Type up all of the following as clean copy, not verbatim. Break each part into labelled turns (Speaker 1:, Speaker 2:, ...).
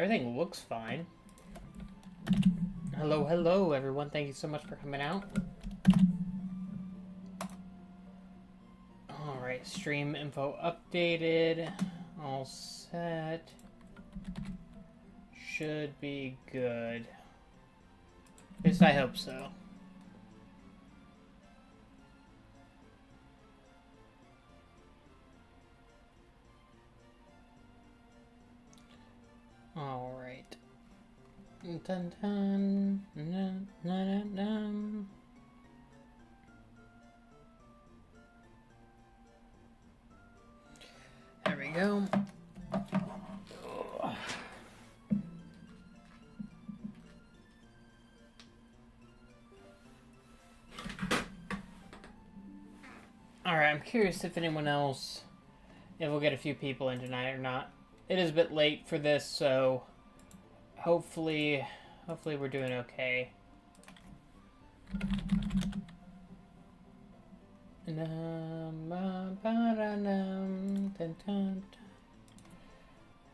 Speaker 1: Everything looks fine. Hello, hello, everyone. Thank you so much for coming out. Alright, stream info updated. All set. Should be good. At least I hope so. Alright. Dun dun. Dun, dun, dun. There we go. Alright, I'm curious if anyone else, if we'll get a few people in tonight or not. It is a bit late for this, so hopefully we're doing okay.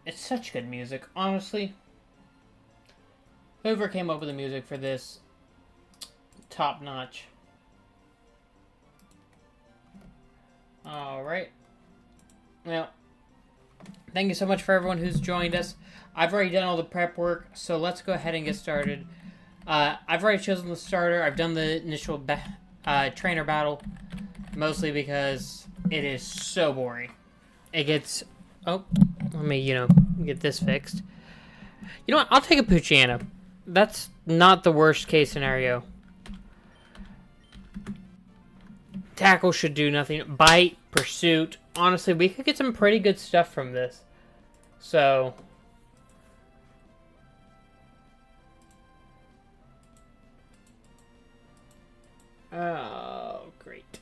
Speaker 1: It's such good music, honestly. Whoever came up with the music for this, top notch. Alright. Well, thank you so much for everyone who's joined us. I've already done all the prep work, so let's go ahead and get started. I've already chosen the starter. I've done the initial trainer battle, mostly because it is so boring. It gets... Oh, let me, get this fixed. You know what? I'll take a Poochyena. That's not the worst case scenario. Tackle should do nothing. Bite, Pursuit. Honestly, we could get some pretty good stuff from this. So... Oh, great.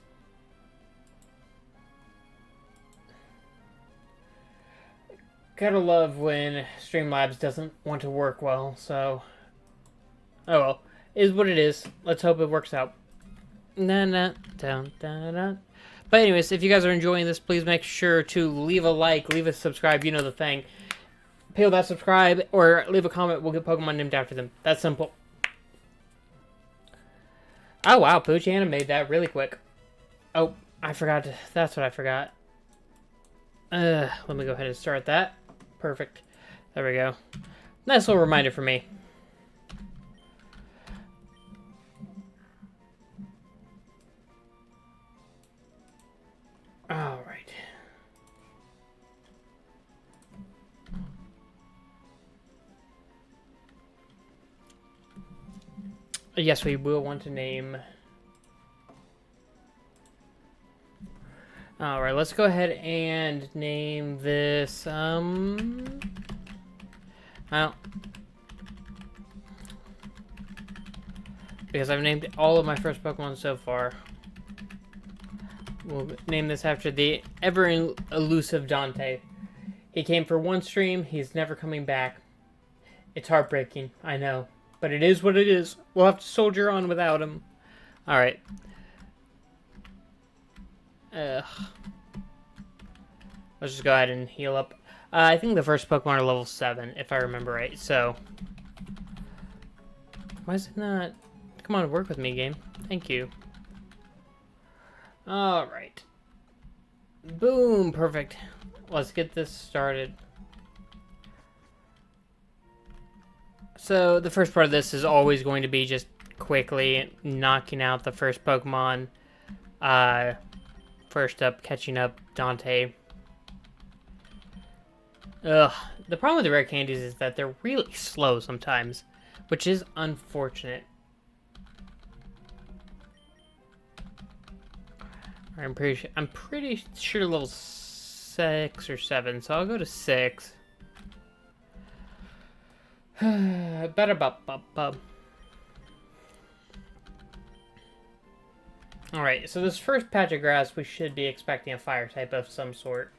Speaker 1: Gotta love when Streamlabs doesn't want to work well, so... Oh well. Is what it is. Let's hope it works out. But anyways, if you guys are enjoying this, please make sure to leave a like, leave a subscribe, you know the thing. Peel that subscribe, or leave a comment, we'll get Pokemon named after them. That's simple. Oh wow, Poochyena made that really quick. Oh, I forgot to, that's what I forgot. Let me go ahead and start that. Perfect. There we go. Nice little reminder for me. All right. Yes, we will want to name. All right, let's go ahead and name this. Well, because I've named all of my first Pokemon so far. We'll name this after the ever-elusive Dante. He came for one stream, he's never coming back. It's heartbreaking, I know. But it is what it is. We'll have to soldier on without him. Alright. Let's just go ahead and heal up. I think the first Pokemon are level 7, if I remember right, so... Why is it not... Come on, work with me, game. Thank you. Alright. Boom! Perfect. Let's get this started. So, the first part of this is always going to be just quickly knocking out the first Pokemon. First up, catching up Dante. Ugh. The problem with the rare candies is that they're really slow sometimes, which is unfortunate. I'm pretty sure level 6 or 7, so I'll go to 6. Alright, so this first patch of grass, we should be expecting a fire type of some sort.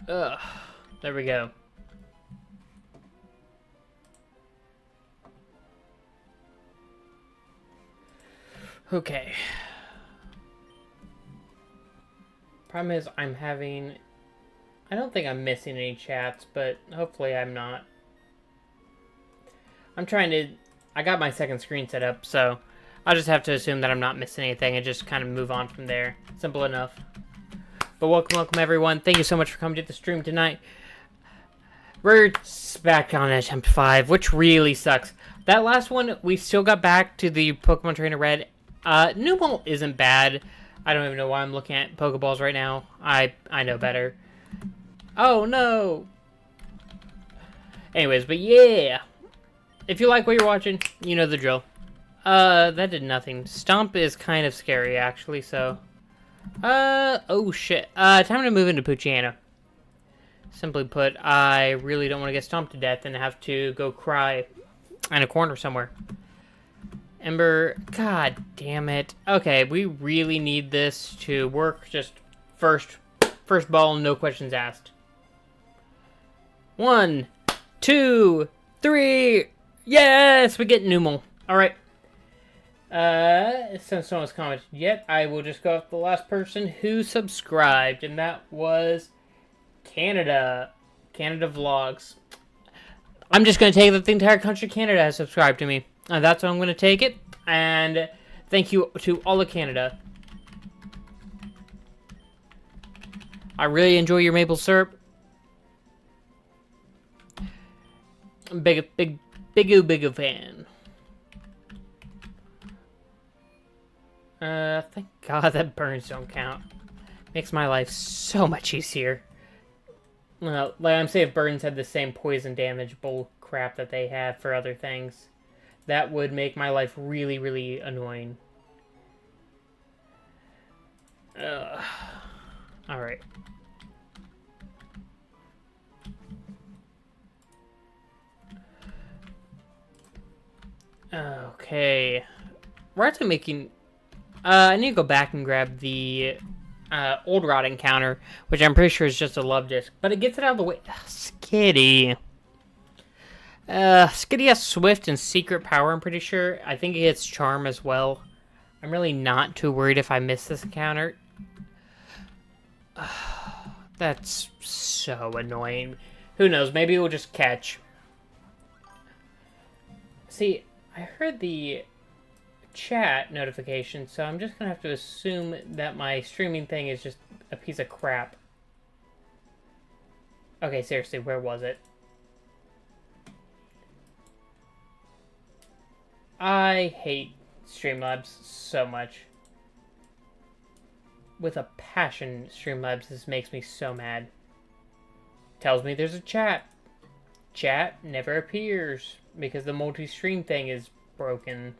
Speaker 1: Ugh. There we go. Okay. Problem is, I'm having... I don't think I'm missing any chats, but hopefully I'm not. I'm trying to... I got my second screen set up, so I'll just have to assume that I'm not missing anything and just kind of move on from there. Simple enough. But welcome everyone. Thank you so much for coming to the stream tonight. We're back on attempt 5, which really sucks. That last one, we still got back to the Pokemon Trainer Red. Numel isn't bad. I don't even know why I'm looking at Pokeballs right now. I know better. Oh no! Anyways, but yeah! If you like what you're watching, you know the drill. That did nothing. Stomp is kind of scary, actually, so... oh shit. Time to move into Poochyena. Simply put, I really don't want to get stomped to death and have to go cry in a corner somewhere. Ember, god damn it. Okay, we really need this to work. Just first ball, no questions asked. 1, 2, 3. Yes, we get Numel. Alright. Since no one's commented yet, I will just go with the last person who subscribed, and that was Canada. Canada Vlogs. I'm just going to take that the entire country of Canada has subscribed to me. That's what I'm going to take it. And thank you to all of Canada. I really enjoy your maple syrup. Big fan. Thank God that burns don't count. Makes my life so much easier. Well, like I'm saying, if burns had the same poison damage bull crap that they have for other things, that would make my life really, really annoying. Alright. Okay. We're actually making... I need to go back and grab the Old Rod encounter, which I'm pretty sure is just a love disc. But it gets it out of the way. Ugh, Skitty. Skitty has Swift and Secret Power, I'm pretty sure. I think it gets Charm as well. I'm really not too worried if I miss this encounter. That's so annoying. Who knows? Maybe it will just catch. See, I heard the chat notification, so I'm just gonna have to assume that my streaming thing is just a piece of crap. Okay, seriously, where was it? I hate Streamlabs so much. With a passion, Streamlabs, this makes me so mad. Tells me there's a chat. Chat never appears because the multi-stream thing is broken.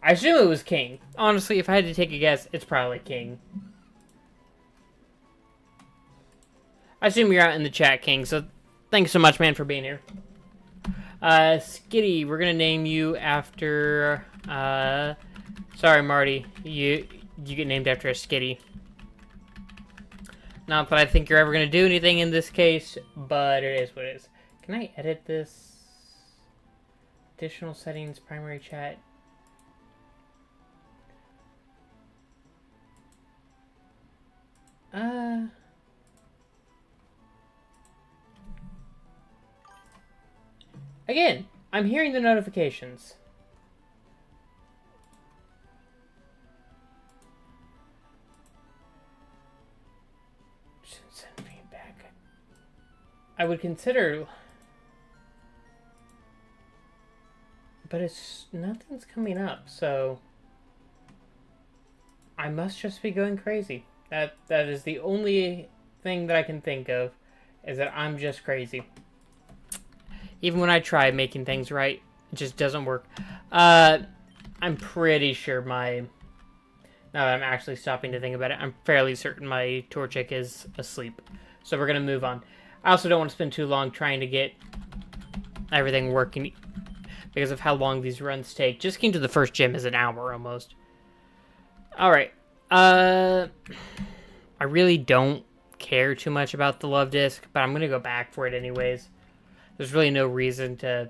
Speaker 1: I assume it was King. Honestly, if I had to take a guess, it's probably King. I assume you're out in the chat, King, so thanks so much, man, for being here. Skitty, we're gonna name you after, sorry, Marty, you get named after a Skitty. Not that I think you're ever gonna do anything in this case, but it is what it is. Can I edit this? Additional settings, primary chat. Again, I'm hearing the notifications. Shouldn't send feedback. I would consider, but nothing's coming up, so I must just be going crazy. That is the only thing that I can think of, is that I'm just crazy. Even when I try making things right, it just doesn't work. I'm pretty sure now that I'm actually stopping to think about it, I'm fairly certain my Torchic is asleep. So we're going to move on. I also don't want to spend too long trying to get everything working because of how long these runs take. Just getting to the first gym is an hour almost. Alright. I really don't care too much about the love disc, but I'm gonna go back for it anyways. There's really no reason to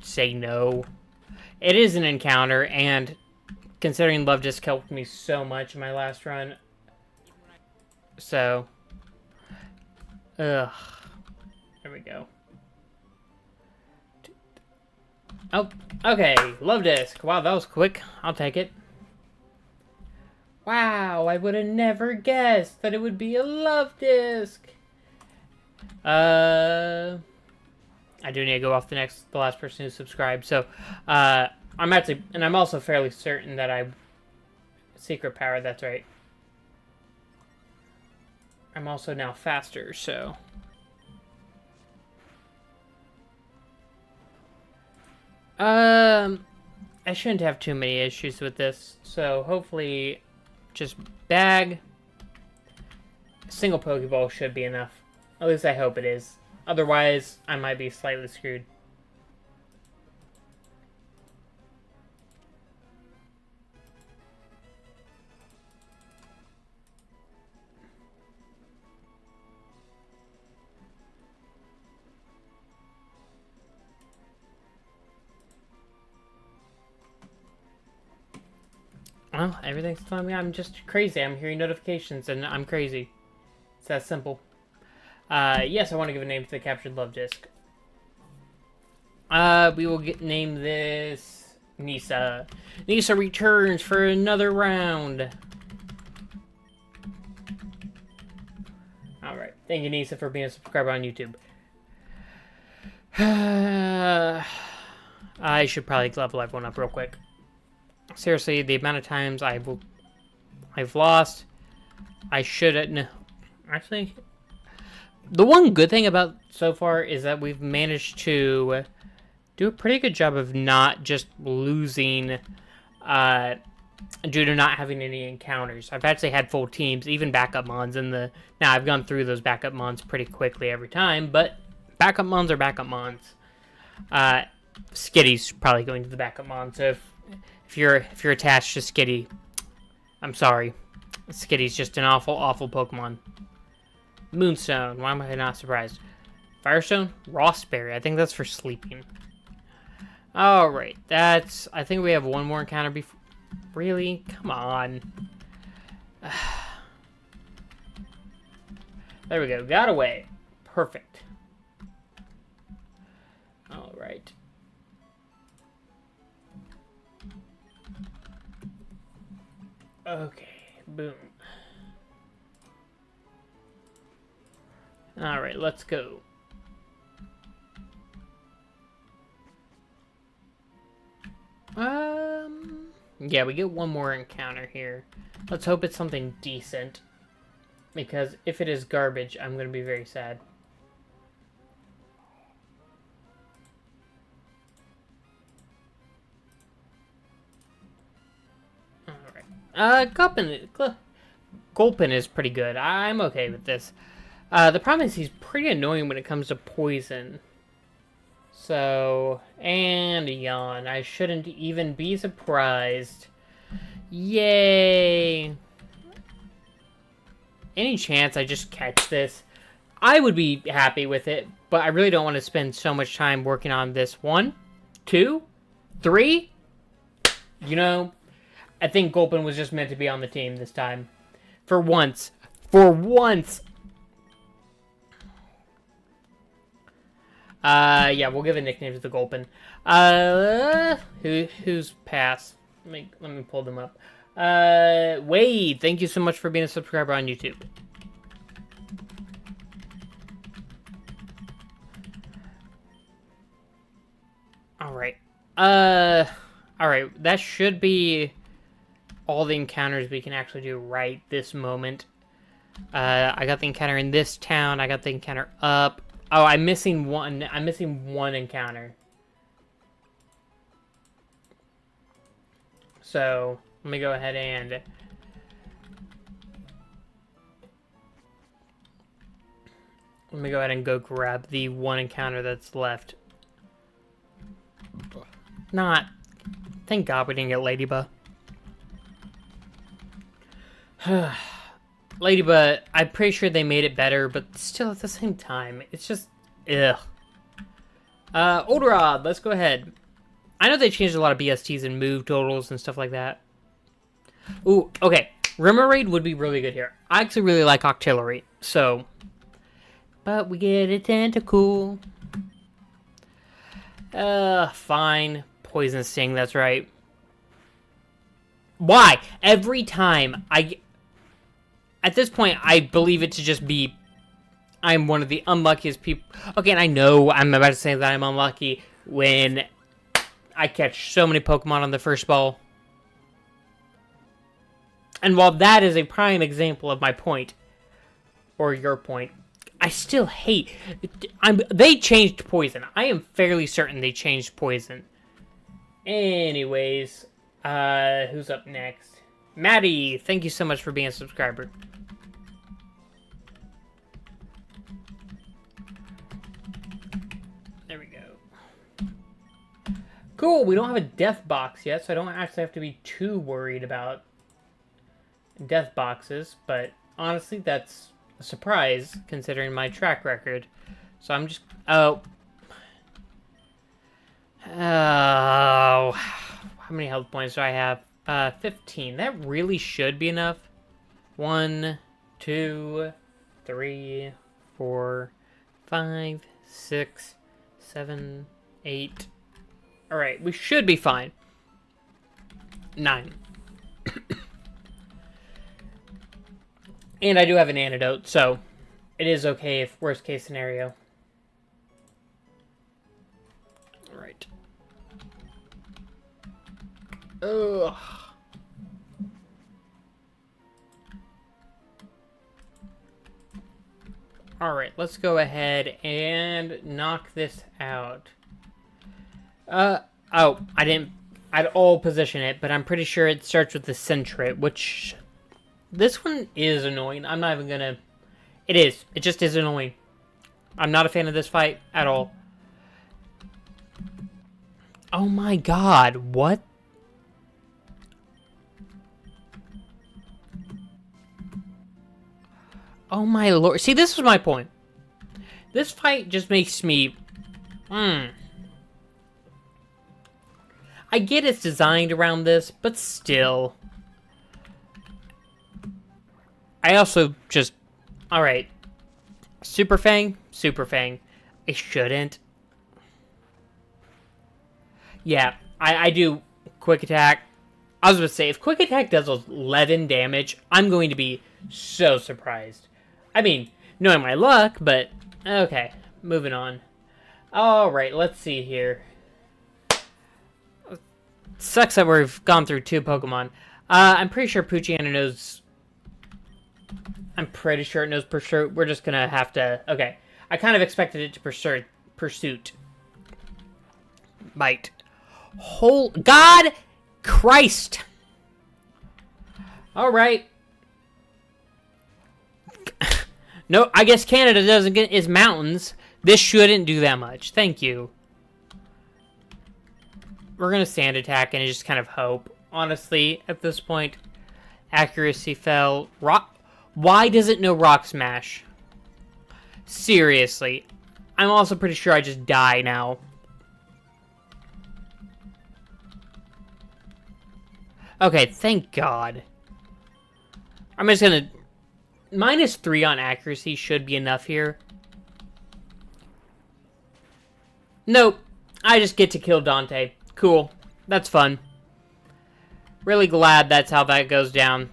Speaker 1: say no. It is an encounter, and considering love disc helped me so much in my last run, so there we go. Oh, okay, love disc. Wow, that was quick. I'll take it. Wow, I would have never guessed that it would be a love disc. I do need to go off the last person who subscribed. So, I'm also fairly certain that secret power. That's right. I'm also now faster. So, I shouldn't have too many issues with this. So hopefully, just bag. A single Pokeball should be enough. At least I hope it is. Otherwise, I might be slightly screwed. Well, everything's telling me I'm just crazy. I'm hearing notifications and I'm crazy. It's that simple. Yes, I want to give a name to the captured love disc. We will name this Nisa. Nisa returns for another round. Alright. Thank you, Nisa, for being a subscriber on YouTube. I should probably level everyone up real quick. Seriously, the amount of times I've lost, I shouldn't. Actually, the one good thing about so far is that we've managed to do a pretty good job of not just losing due to not having any encounters. I've actually had full teams, even backup mons now I've gone through those backup mons pretty quickly every time, but backup mons are backup mons. Skitty's probably going to the backup mon, so if you're attached to Skitty, I'm sorry. Skitty's just an awful, awful Pokemon. Moonstone, why am I not surprised? Firestone? Rossberry, I think that's for sleeping. Alright, I think we have one more encounter before. Really? Come on. There we go, got away. Perfect. Alright. Okay, boom. Alright, let's go. Yeah, we get one more encounter here. Let's hope it's something decent. Because if it is garbage, I'm going to be very sad. Alright. Gulpin is pretty good. I'm okay with this. The problem is he's pretty annoying when it comes to poison. So, and a yawn. I shouldn't even be surprised. Yay! Any chance I just catch this, I would be happy with it, but I really don't want to spend so much time working on this. 1, 2, 3. You know, I think Gulpin was just meant to be on the team this time. For once. For once! Yeah, we'll give a nickname to the Gulpin. Who's pass? Let me pull them up. Wade, thank you so much for being a subscriber on YouTube. Alright. Alright, that should be all the encounters we can actually do right this moment. I got the encounter in this town, I got the encounter up. Oh, I'm missing one encounter. So, let me go ahead and... Let me go ahead and go grab the one encounter that's left. Thank God we didn't get Ladybug. Ladybug, I'm pretty sure they made it better, but still at the same time, it's just, ugh. Old let's go ahead. I know they changed a lot of BSTs and move totals and stuff like that. Ooh, okay. Remoraid would be really good here. I actually really like Octillery, so... But we get a Tentacool. Fine. Poison Sting, that's right. Why? Every time I... At this point, I believe it to just be... I'm one of the unluckiest people... Okay, and I know I'm about to say that I'm unlucky when I catch so many Pokemon on the first ball. And while that is a prime example of my point, or your point, I still hate... They changed Poison. I am fairly certain they changed Poison. Anyways, who's up next? Maddie, thank you so much for being a subscriber. There we go. Cool, we don't have a death box yet, so I don't actually have to be too worried about death boxes, but honestly, that's a surprise considering my track record. So I'm just... Oh. How many health points do I have? 15. That really should be enough. 1, 2, 3, 4, 5, 6, 7, 8. Alright, we should be fine. 9. And I do have an antidote, so it is okay if worst case scenario. Alright. Ugh. Alright, let's go ahead and knock this out. Oh, I didn't at all position it, but I'm pretty sure it starts with the Centret, which... This one is annoying. I'm not even gonna... It is. It just is annoying. I'm not a fan of this fight at all. Oh my god, what? Oh my lord. See, this was my point. This fight just makes me... I get it's designed around this, but still... I also just... Alright. Super Fang? Super Fang. I shouldn't. Yeah, I do Quick Attack. I was going to say, if Quick Attack does 11 damage, I'm going to be so surprised. I mean, knowing my luck, but... Okay, moving on. Alright, let's see here. Sucks that we've gone through 2 Pokemon. I'm pretty sure Poochyena knows... I'm pretty sure it knows Pursuit. We're just gonna have to... Okay. I kind of expected it to Pursuit. Bite. God Christ! Alright. No, I guess Canada doesn't get its mountains. This shouldn't do that much. Thank you. We're gonna Sand Attack and just kind of hope. Honestly, at this point, accuracy fell. Rock... Why does it know Rock Smash? Seriously. I'm also pretty sure I just die now. Okay, thank God. I'm just gonna... -3 on accuracy should be enough here. Nope. I just get to kill Dante. Cool. That's fun. Really glad that's how that goes down.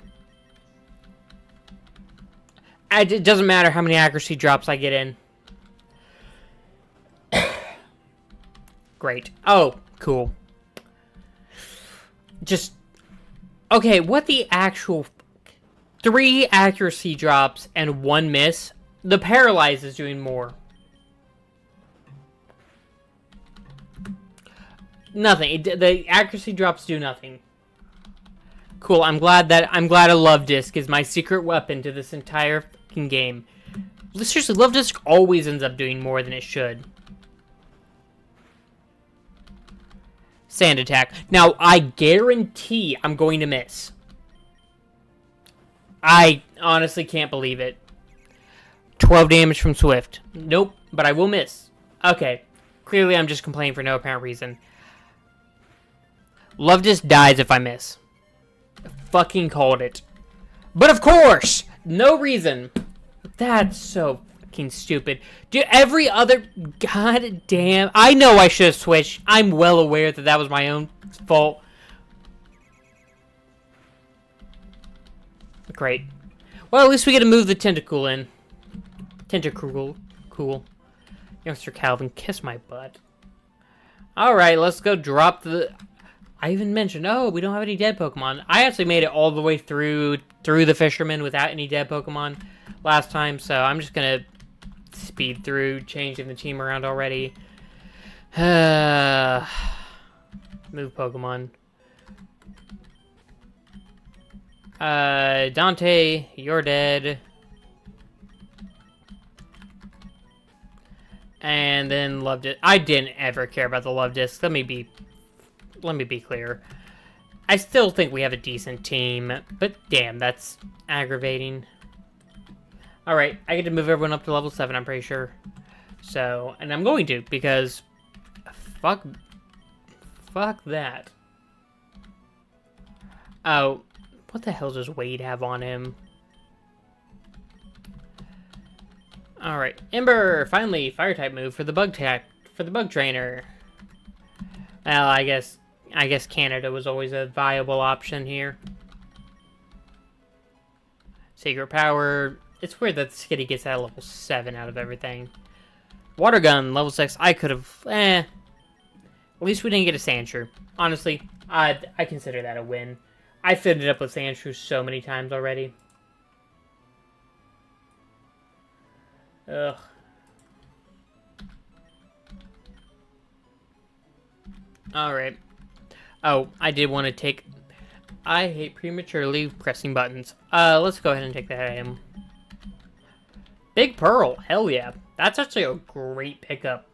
Speaker 1: It doesn't matter how many accuracy drops I get in. Great. Oh, cool. Just... Okay, what the actual... 3 accuracy drops and 1 miss? The Paralyze is doing more. Nothing. The accuracy drops do nothing. Cool, I'm glad a Love Disc is my secret weapon to this entire fucking game. Seriously, Love Disc always ends up doing more than it should. Sand Attack. Now, I guarantee I'm going to miss. I honestly can't believe it. 12 damage from Swift. Nope, but I will miss. Okay. Clearly, I'm just complaining for no apparent reason. Lovedis dies if I miss. Fucking called it. But of course! No reason. That's so fucking stupid. Dude, every other... God damn. I know I should have switched. I'm well aware that that was my own fault. Great. Well, at least we get to move the tentacle in. Tentacruel. Cool. Youngster Calvin, kiss my butt. Alright, let's go drop the... I even mentioned, oh, we don't have any dead Pokemon. I actually made it all the way through the Fisherman without any dead Pokemon last time, so I'm just gonna speed through, changing the team around already. Move Pokemon. Dante, you're dead. And then Love Disc. I didn't ever care about the Love Disc. Let me be clear. I still think we have a decent team, but damn, that's aggravating. Alright, I get to move everyone up to level 7, I'm pretty sure. So, and I'm going to, because fuck that. Oh, what the hell does Wade have on him? Alright, Ember, finally, fire type move for the bug trainer. Well, I guess Canada was always a viable option here. Secret power. It's weird that Skitty gets at level 7 out of everything. Water gun, level 6. I could have, At least we didn't get a Sandshrew. Honestly, I consider that a win. I fitted up with Sandshrew so many times already. Ugh. Alright. Oh, I did want to take... I hate prematurely pressing buttons. Let's go ahead and take that item. Big Pearl. Hell yeah. That's actually a great pickup.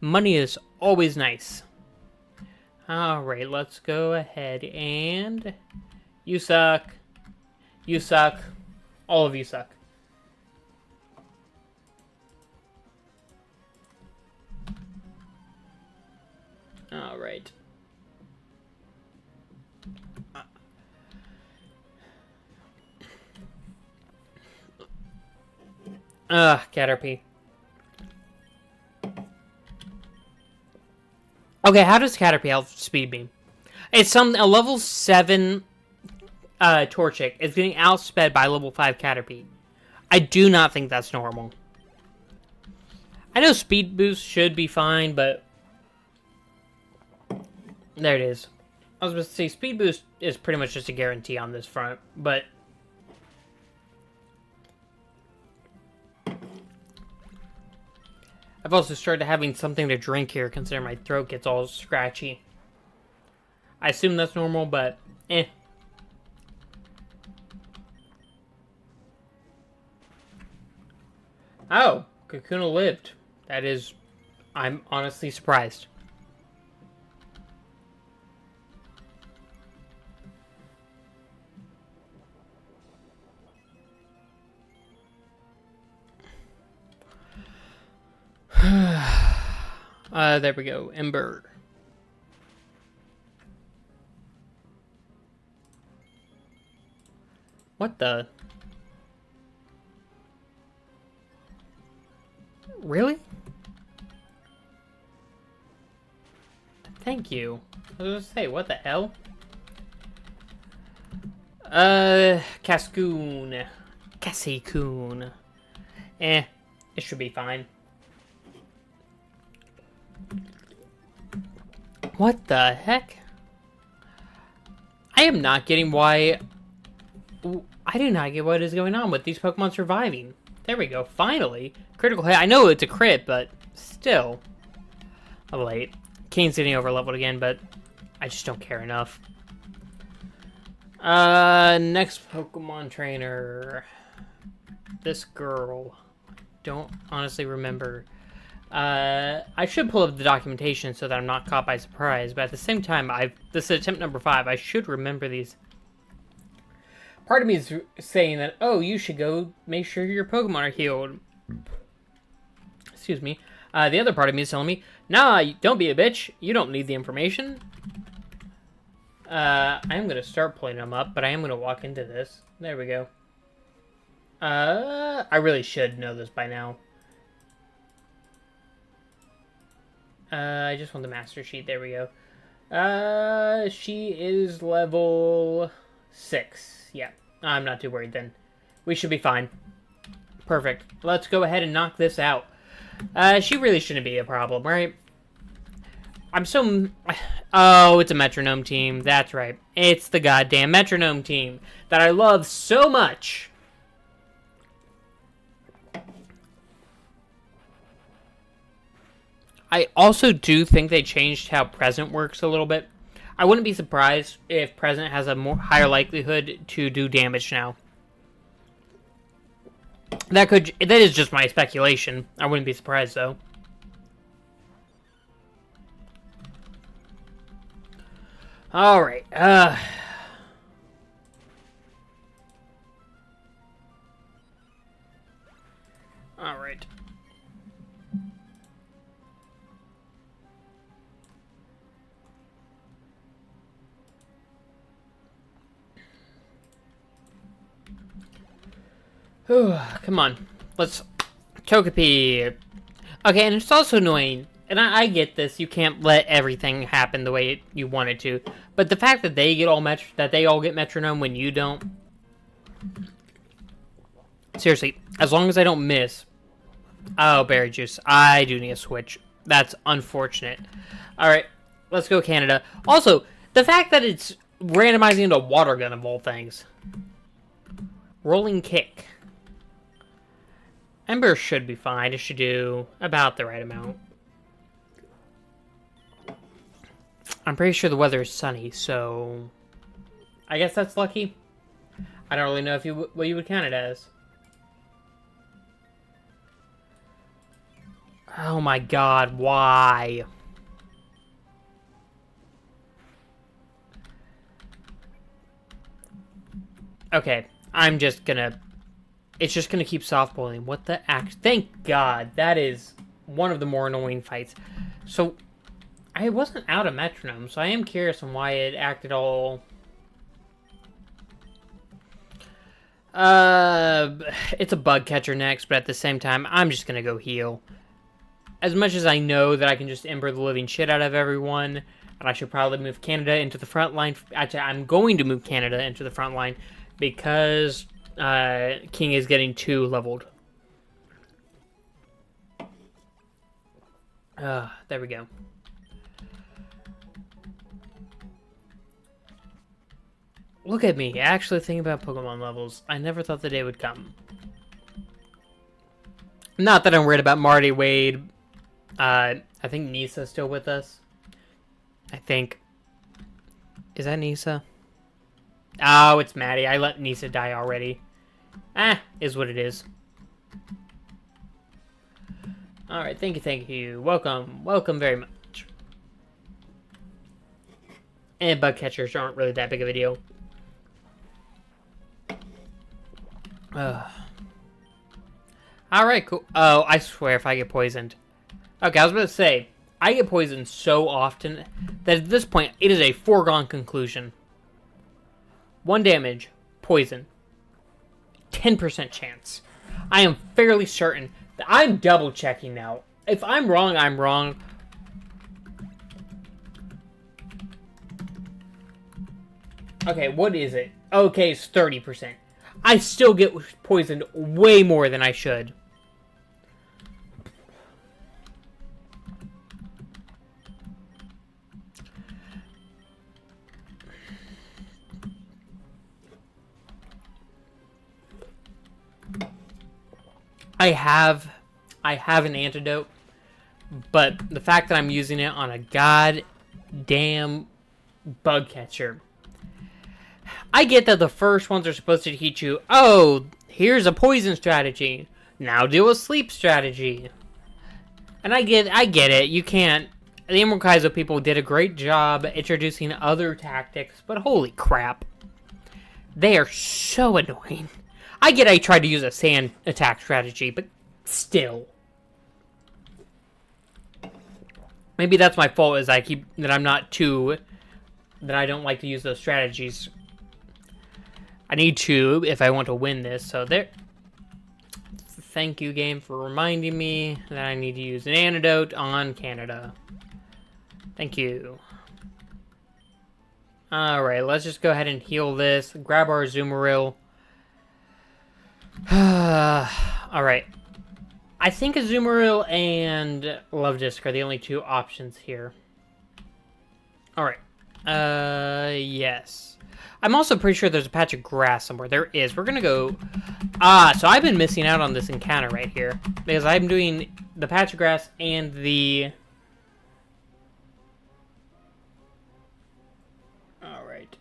Speaker 1: Money is always nice. Alright, let's go ahead and... You suck. You suck. All of you suck. Alright. Caterpie. Okay, how does Caterpie outspeed me? It's a level 7 Torchic is getting outsped by level 5 Caterpie. I do not think that's normal. I know speed boost should be fine, but there it is. I was supposed to say speed boost is pretty much just a guarantee on this front, but I've also started having something to drink here, considering my throat gets all scratchy. I assume that's normal, but eh. Oh, Kakuna lived. That is, I'm honestly surprised. There we go. Ember. What the? Really? Thank you. I was gonna say, what the hell? Cascoon. Cassie-coon. Eh, it should be fine. What the heck? I am not getting why... I do not get what is going on with these Pokemon surviving. There we go, finally. Critical hit. I know it's a crit, but still. I'm late. Kane's getting over-leveled again, but I just don't care enough. Next Pokemon trainer. This girl. Don't honestly remember. I should pull up the documentation so that I'm not caught by surprise, but at the same time, this is attempt number 5. I should remember these Part of me is saying that, oh, you should go make sure your Pokemon are healed. Excuse me. The other part of me is telling me, nah, don't be a bitch. You don't need the information. I am going to start pulling them up, but I am going to walk into this. There we go. I really should know this by now. I just want the master sheet. There we go. She is level 6. Yeah, I'm not too worried then. We should be fine. Perfect. Let's go ahead and knock this out. She really shouldn't be a problem, right? Oh, it's a metronome team. That's right. It's the goddamn metronome team that I love so much. I also do think they changed how present works a little bit. I wouldn't be surprised if present has a higher likelihood to do damage now. That is just my speculation. I wouldn't be surprised though. All right. All right. Come on. Let's Togepi. Okay, and it's also annoying, and I get this, you can't let everything happen the way you want it to, but the fact that they all get metronome when you don't. Seriously, as long as I don't miss. Oh, berry juice. I do need a switch. That's unfortunate. Alright, let's go Canada. Also, the fact that it's randomizing into water gun of all things. Rolling kick. Ember should be fine. It should do about the right amount. I'm pretty sure the weather is sunny, so I guess that's lucky. I don't really know what you would count it as. Oh my god, why? Okay, I'm just gonna... It's just gonna keep softballing. What the act? Thank God, that is one of the more annoying fights. So, I wasn't out of metronome, so I am curious on why it acted all... It's a bug catcher next, but at the same time, I'm just gonna go heal. As much as I know that I can just ember the living shit out of everyone, and I should probably move Canada into the front line. Actually, I'm going to move Canada into the front line because King is getting 2 leveled. There we go. Look at me, actually thinking about Pokemon levels. I never thought the day would come. Not that I'm worried about Marty Wade. I think Nisa's still with us. I think. Is that Nisa? Oh, it's Maddie. I let Nisa die already. Is what it is. Alright, thank you. Welcome very much. And bug catchers aren't really that big of a deal. Alright, cool. Oh, I swear if I get poisoned. Okay, I was about to say, I get poisoned so often that at this point, it is a foregone conclusion. 1 damage, poison. 10% chance. I am fairly certain that I'm double checking now. If I'm wrong, I'm wrong. Okay, what is it? Okay, it's 30%. I still get poisoned way more than I should. I have an antidote, but the fact that I'm using it on a goddamn bug catcher. I get that the first ones are supposed to teach you, oh, here's a poison strategy. Now do a sleep strategy. And I get it. You can't. The Emerald Kaizo people did a great job introducing other tactics, but holy crap. They are so annoying. I get I tried to use a sand attack strategy, but still. Maybe that's my fault, is that I don't like to use those strategies. I need to if I want to win this. So there. Thank you, game, for reminding me that I need to use an antidote on Canada. Thank you. Alright, let's just go ahead and heal this. Grab our Azumarill. Alright. I think Azumarill and Love Disc are the only two options here. Alright. Yes. I'm also pretty sure there's a patch of grass somewhere. There is. We're gonna go... so I've been missing out on this encounter right here. Because I'm doing the patch of grass and the... Alright.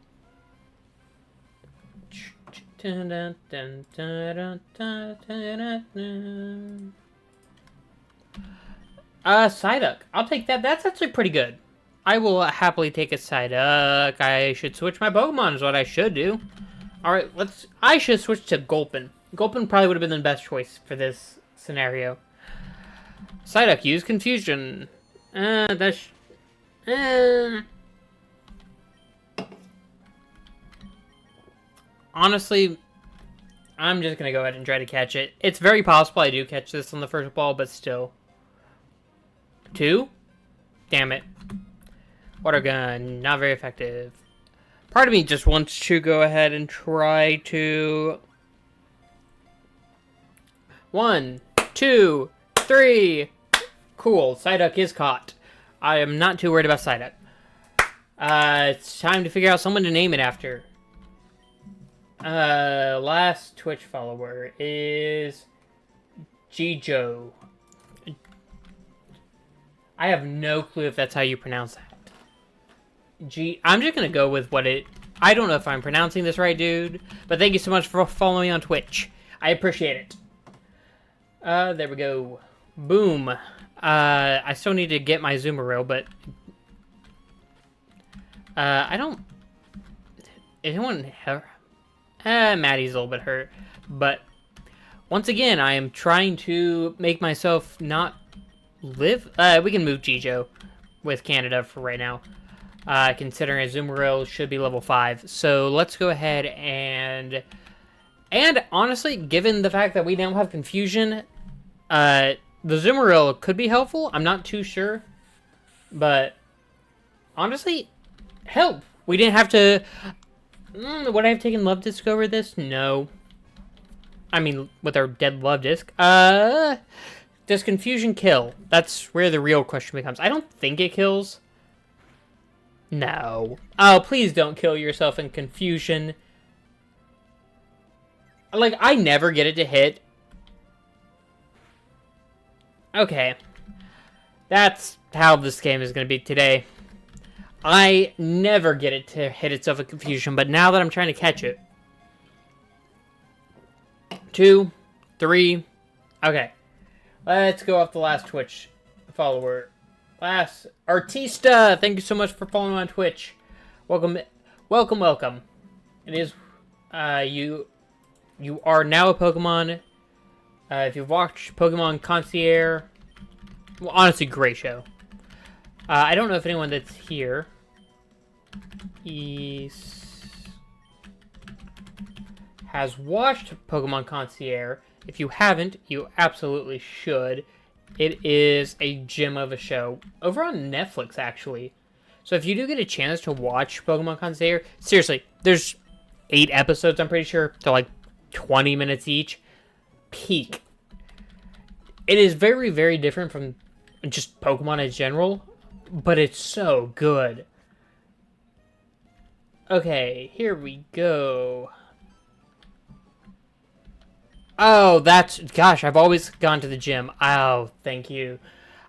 Speaker 1: Psyduck. I'll take that. That's actually pretty good. I will happily take a Psyduck. I should switch my Pokemon is what I should do. Alright, I should switch to Gulpin. Gulpin probably would have been the best choice for this scenario. Psyduck, use Confusion. Honestly, I'm just going to go ahead and try to catch it. It's very possible I do catch this on the first ball, but still. 2? Damn it. Water gun, not very effective. Part of me just wants to go ahead and try to... 1, 2, 3. Cool, Psyduck is caught. I am not too worried about Psyduck. It's time to figure out someone to name it after. Last Twitch follower is... Jijo. I have no clue if that's how you pronounce that. I'm just gonna go with what it... I don't know if I'm pronouncing this right, dude. But thank you so much for following me on Twitch. I appreciate it. There we go. Boom. I still need to get my Azumarill, but... I don't... Anyone... Maddie's a little bit hurt. But... Once again, I am trying to make myself not live... we can move Jijo with Canada for right now. Considering Azumarill should be level 5. So let's go ahead and... And honestly, given the fact that we now have Confusion, the Azumarill could be helpful. I'm not too sure. But honestly, help. We didn't have to... would I have taken Love Disc over this? No. I mean, with our dead Love Disc. Does Confusion kill? That's where the real question becomes. I don't think it kills. No. Oh, please don't kill yourself in Confusion. Like, I never get it to hit. Okay. That's how this game is going to be today. I never get it to hit itself in Confusion, but now that I'm trying to catch it. 2, 3. Okay. Let's go off the last Twitch follower. Last Artista, thank you so much for following on Twitch. Welcome, welcome, welcome. It is, you are now a Pokemon. If you've watched Pokemon Concierge, well, honestly, great show. I don't know if anyone that's here has watched Pokemon Concierge. If you haven't, you absolutely should. It is a gem of a show. Over on Netflix, actually. So if you do get a chance to watch Pokemon Concierge, seriously, there's 8 episodes, I'm pretty sure. They're like 20 minutes each. Peak. It is very, very different from just Pokemon in general, but it's so good. Okay, here we go. Oh, that's... Gosh, I've always gone to the gym. Oh, thank you.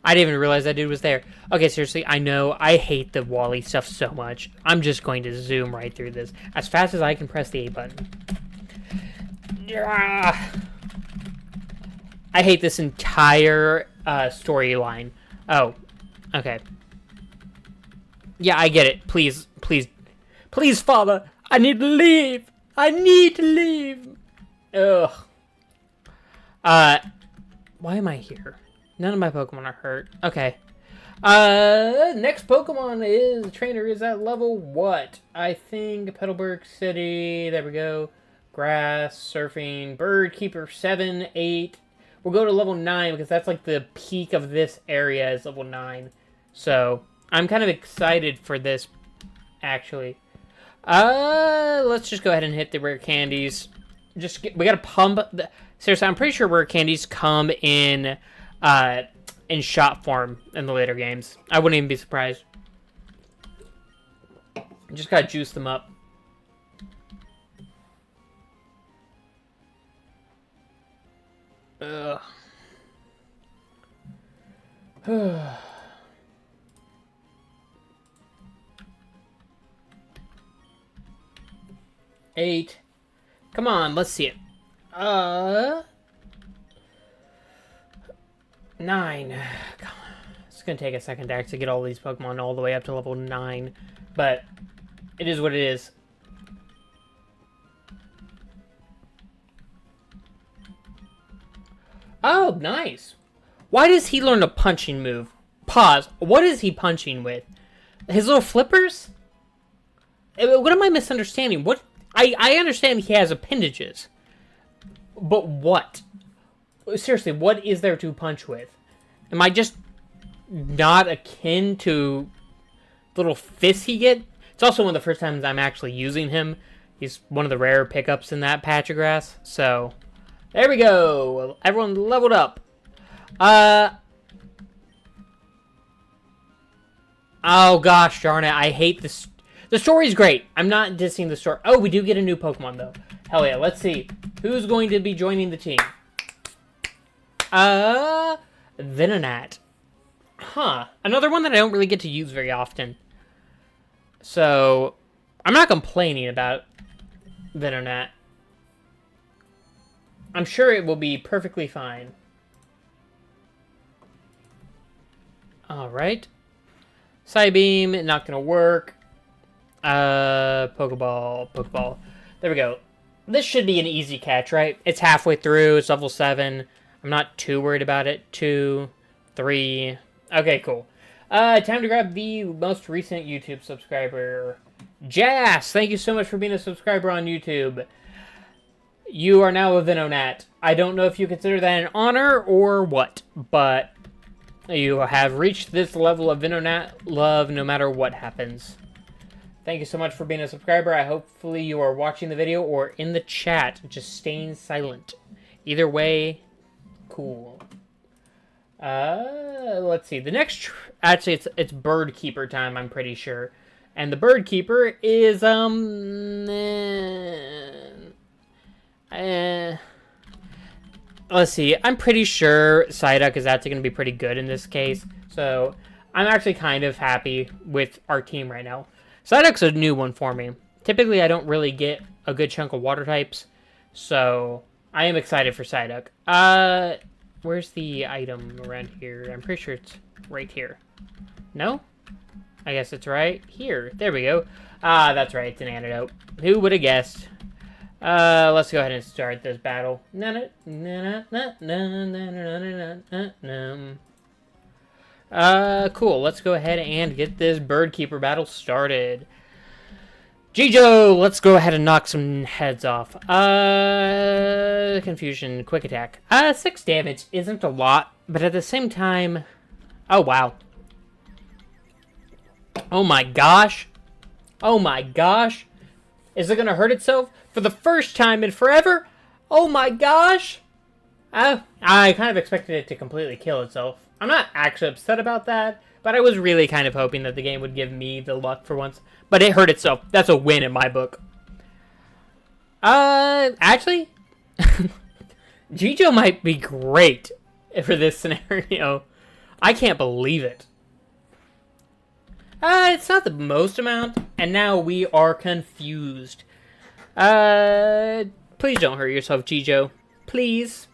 Speaker 1: I didn't even realize that dude was there. Okay, seriously, I know. I hate the Wally stuff so much. I'm just going to zoom right through this as fast as I can press the A button. I hate this entire storyline. Oh, okay. Yeah, I get it. Please, please, please, Father, I need to leave. I need to leave. Ugh. Why am I here? None of my Pokemon are hurt. Okay. Next Pokemon is, trainer is at level what? I think Petalburg City, there we go. Grass, Surfing, Bird Keeper 7, 8. We'll go to level 9 because that's like the peak of this area is level 9. So, I'm kind of excited for this, actually. Let's just go ahead and hit the rare candies. We gotta pump. Seriously, I'm pretty sure rare candies come in shot form in the later games. I wouldn't even be surprised. Just gotta juice them up. Ugh. 8. Come on, let's see it. 9. It's gonna take a second to actually get all these Pokemon all the way up to level 9, but it is what it is. Oh, nice. Why does he learn a punching move? Pause. What is he punching with? His little flippers? What am I misunderstanding? What? I understand he has appendages. But what? Seriously, what is there to punch with? Am I just not akin to little fists he get? It's also one of the first times I'm actually using him. He's one of the rare pickups in that patch of grass. So, there we go. Everyone leveled up. Oh gosh darn it. I hate this. The story's great. I'm not dissing the story. Oh, we do get a new Pokemon though. Hell yeah. Let's see. Who's going to be joining the team? Venonat. Huh. Another one that I don't really get to use very often. So, I'm not complaining about Venonat. I'm sure it will be perfectly fine. Alright. Psybeam, not gonna work. Pokeball. There we go. This should be an easy catch, right? It's halfway through. It's level 7. I'm not too worried about it. 2, 3. Okay, cool. Time to grab the most recent YouTube subscriber. Jas, thank you so much for being a subscriber on YouTube. You are now a Venonat. I don't know if you consider that an honor or what, but you have reached this level of Venonat love no matter what happens. Thank you so much for being a subscriber. Hopefully you are watching the video or in the chat, just staying silent. Either way, cool. Let's see. The next, actually, it's Bird Keeper time, I'm pretty sure. And the Bird Keeper is, let's see. I'm pretty sure Psyduck is actually going to be pretty good in this case. So, I'm actually kind of happy with our team right now. Psyduck's a new one for me. Typically, I don't really get a good chunk of water types. So, I am excited for Psyduck. Where's the item around here? I'm pretty sure it's right here. No? I guess it's right here. There we go. That's right. It's an antidote. Who would have guessed? Let's go ahead and start this battle. Cool. Let's go ahead and get this Bird Keeper battle started. Jijo, let's go ahead and knock some heads off. Confusion, quick attack. 6 damage isn't a lot, but at the same time... Oh, wow. Oh my gosh. Oh my gosh. Is it gonna hurt itself for the first time in forever? Oh my gosh. I kind of expected it to completely kill itself. I'm not actually upset about that, but I was really kind of hoping that the game would give me the luck for once. But it hurt itself. That's a win in my book. Actually, Jijo might be great for this scenario. I can't believe it. It's not the most amount, and now we are confused. Please don't hurt yourself, Jijo. Please.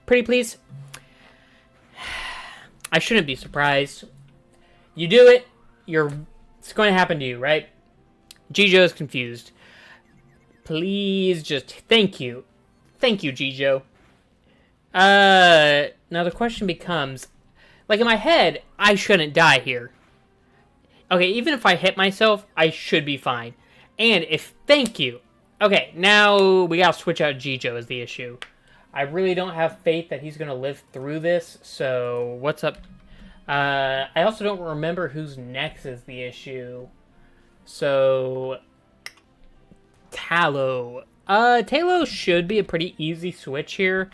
Speaker 1: Pretty please. I shouldn't be surprised. You do it, it's going to happen to you, right? Jijo is confused. Please just thank you. Thank you, Jijo. Now the question becomes, like in my head, I shouldn't die here. Okay, even if I hit myself, I should be fine. And if, thank you. Okay, now we gotta switch out Jijo as the issue. I really don't have faith that he's gonna live through this, so what's up? I also don't remember who's next is the issue. So, Talo. Talo should be a pretty easy switch here.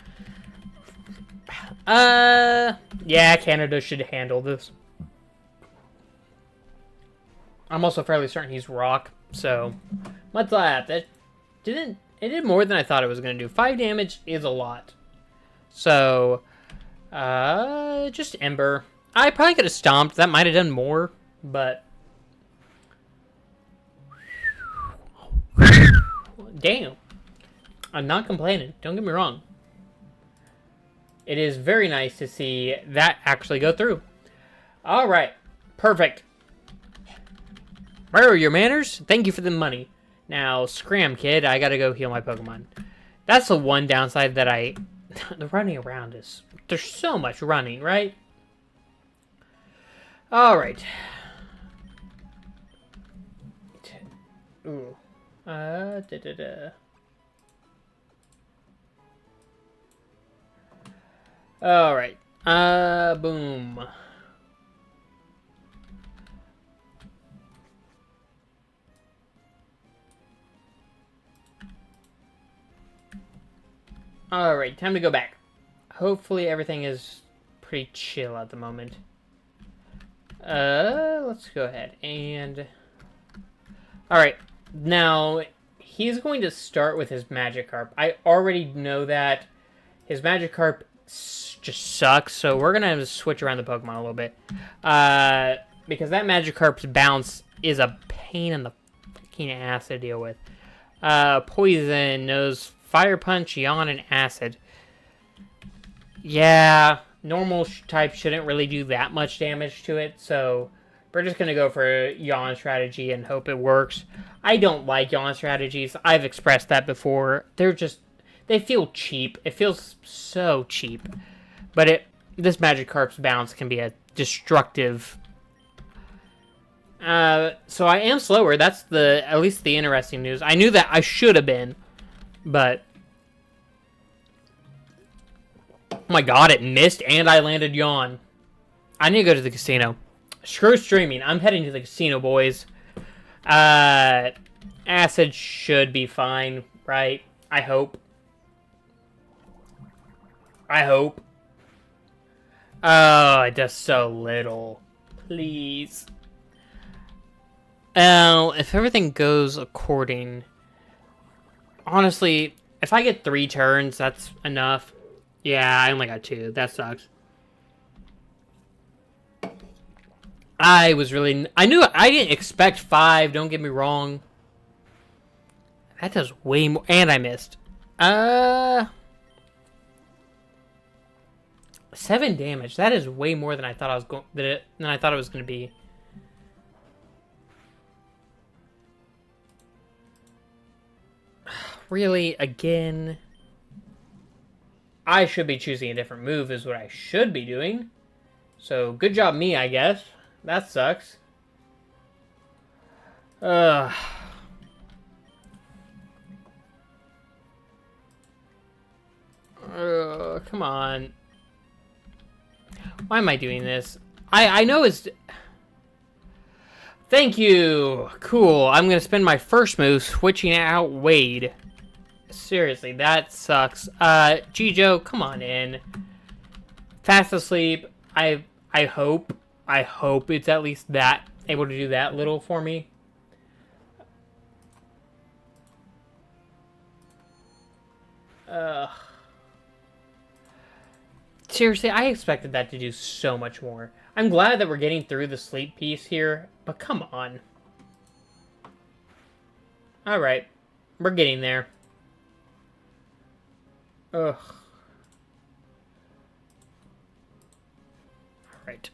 Speaker 1: Yeah, Canada should handle this. I'm also fairly certain he's rock, so what's that? It did more than I thought it was gonna do. 5 damage is a lot. So, just Ember. I probably could have stomped. That might have done more, but damn. I'm not complaining. Don't get me wrong. It is very nice to see that actually go through. All right. Perfect. Where are your manners? Thank you for the money. Now, scram, kid. I gotta go heal my Pokemon. That's the one downside that the running around is... There's so much running, right? All right. Ooh. All right. Boom. All right, time to go back. Hopefully everything is pretty chill at the moment. Let's go ahead and... Alright, now, he's going to start with his Magikarp. I already know that his Magikarp just sucks, so we're going to have to switch around the Pokemon a little bit. Because that Magikarp's bounce is a pain in the fucking ass to deal with. Poison knows Fire Punch, Yawn, and Acid. Yeah, normal type shouldn't really do that much damage to it, so we're just going to go for Yawn strategy and hope it works. I don't like Yawn strategies. I've expressed that before. They feel cheap. It feels so cheap. But this Magikarp's bounce can be a destructive... so I am slower. That's at least the interesting news. I knew that I should have been, but... Oh my god, it missed and I landed Yawn. I need to go to the casino. Screw streaming. I'm heading to the casino, boys. Acid should be fine, right? I hope. Oh, it does so little. Please. If everything goes according... Honestly, if I get 3 turns, that's enough. Yeah, I only got 2. That sucks. I didn't expect 5, don't get me wrong. That does way more, and I missed. 7 damage. That is way more than I thought it was going to be. Really? Again? I should be choosing a different move is what I should be doing. So, good job me, I guess. That sucks. Come on. Why am I doing this? I know it's... Thank you! Cool. I'm going to spend my first move switching out Wade. Seriously, that sucks. Jijo, come on in. Fast asleep. I hope it's at least that able to do that little for me. Seriously, I expected that to do so much more. I'm glad that we're getting through the sleep piece here, but come on. Alright, we're getting there. Ugh. Alright.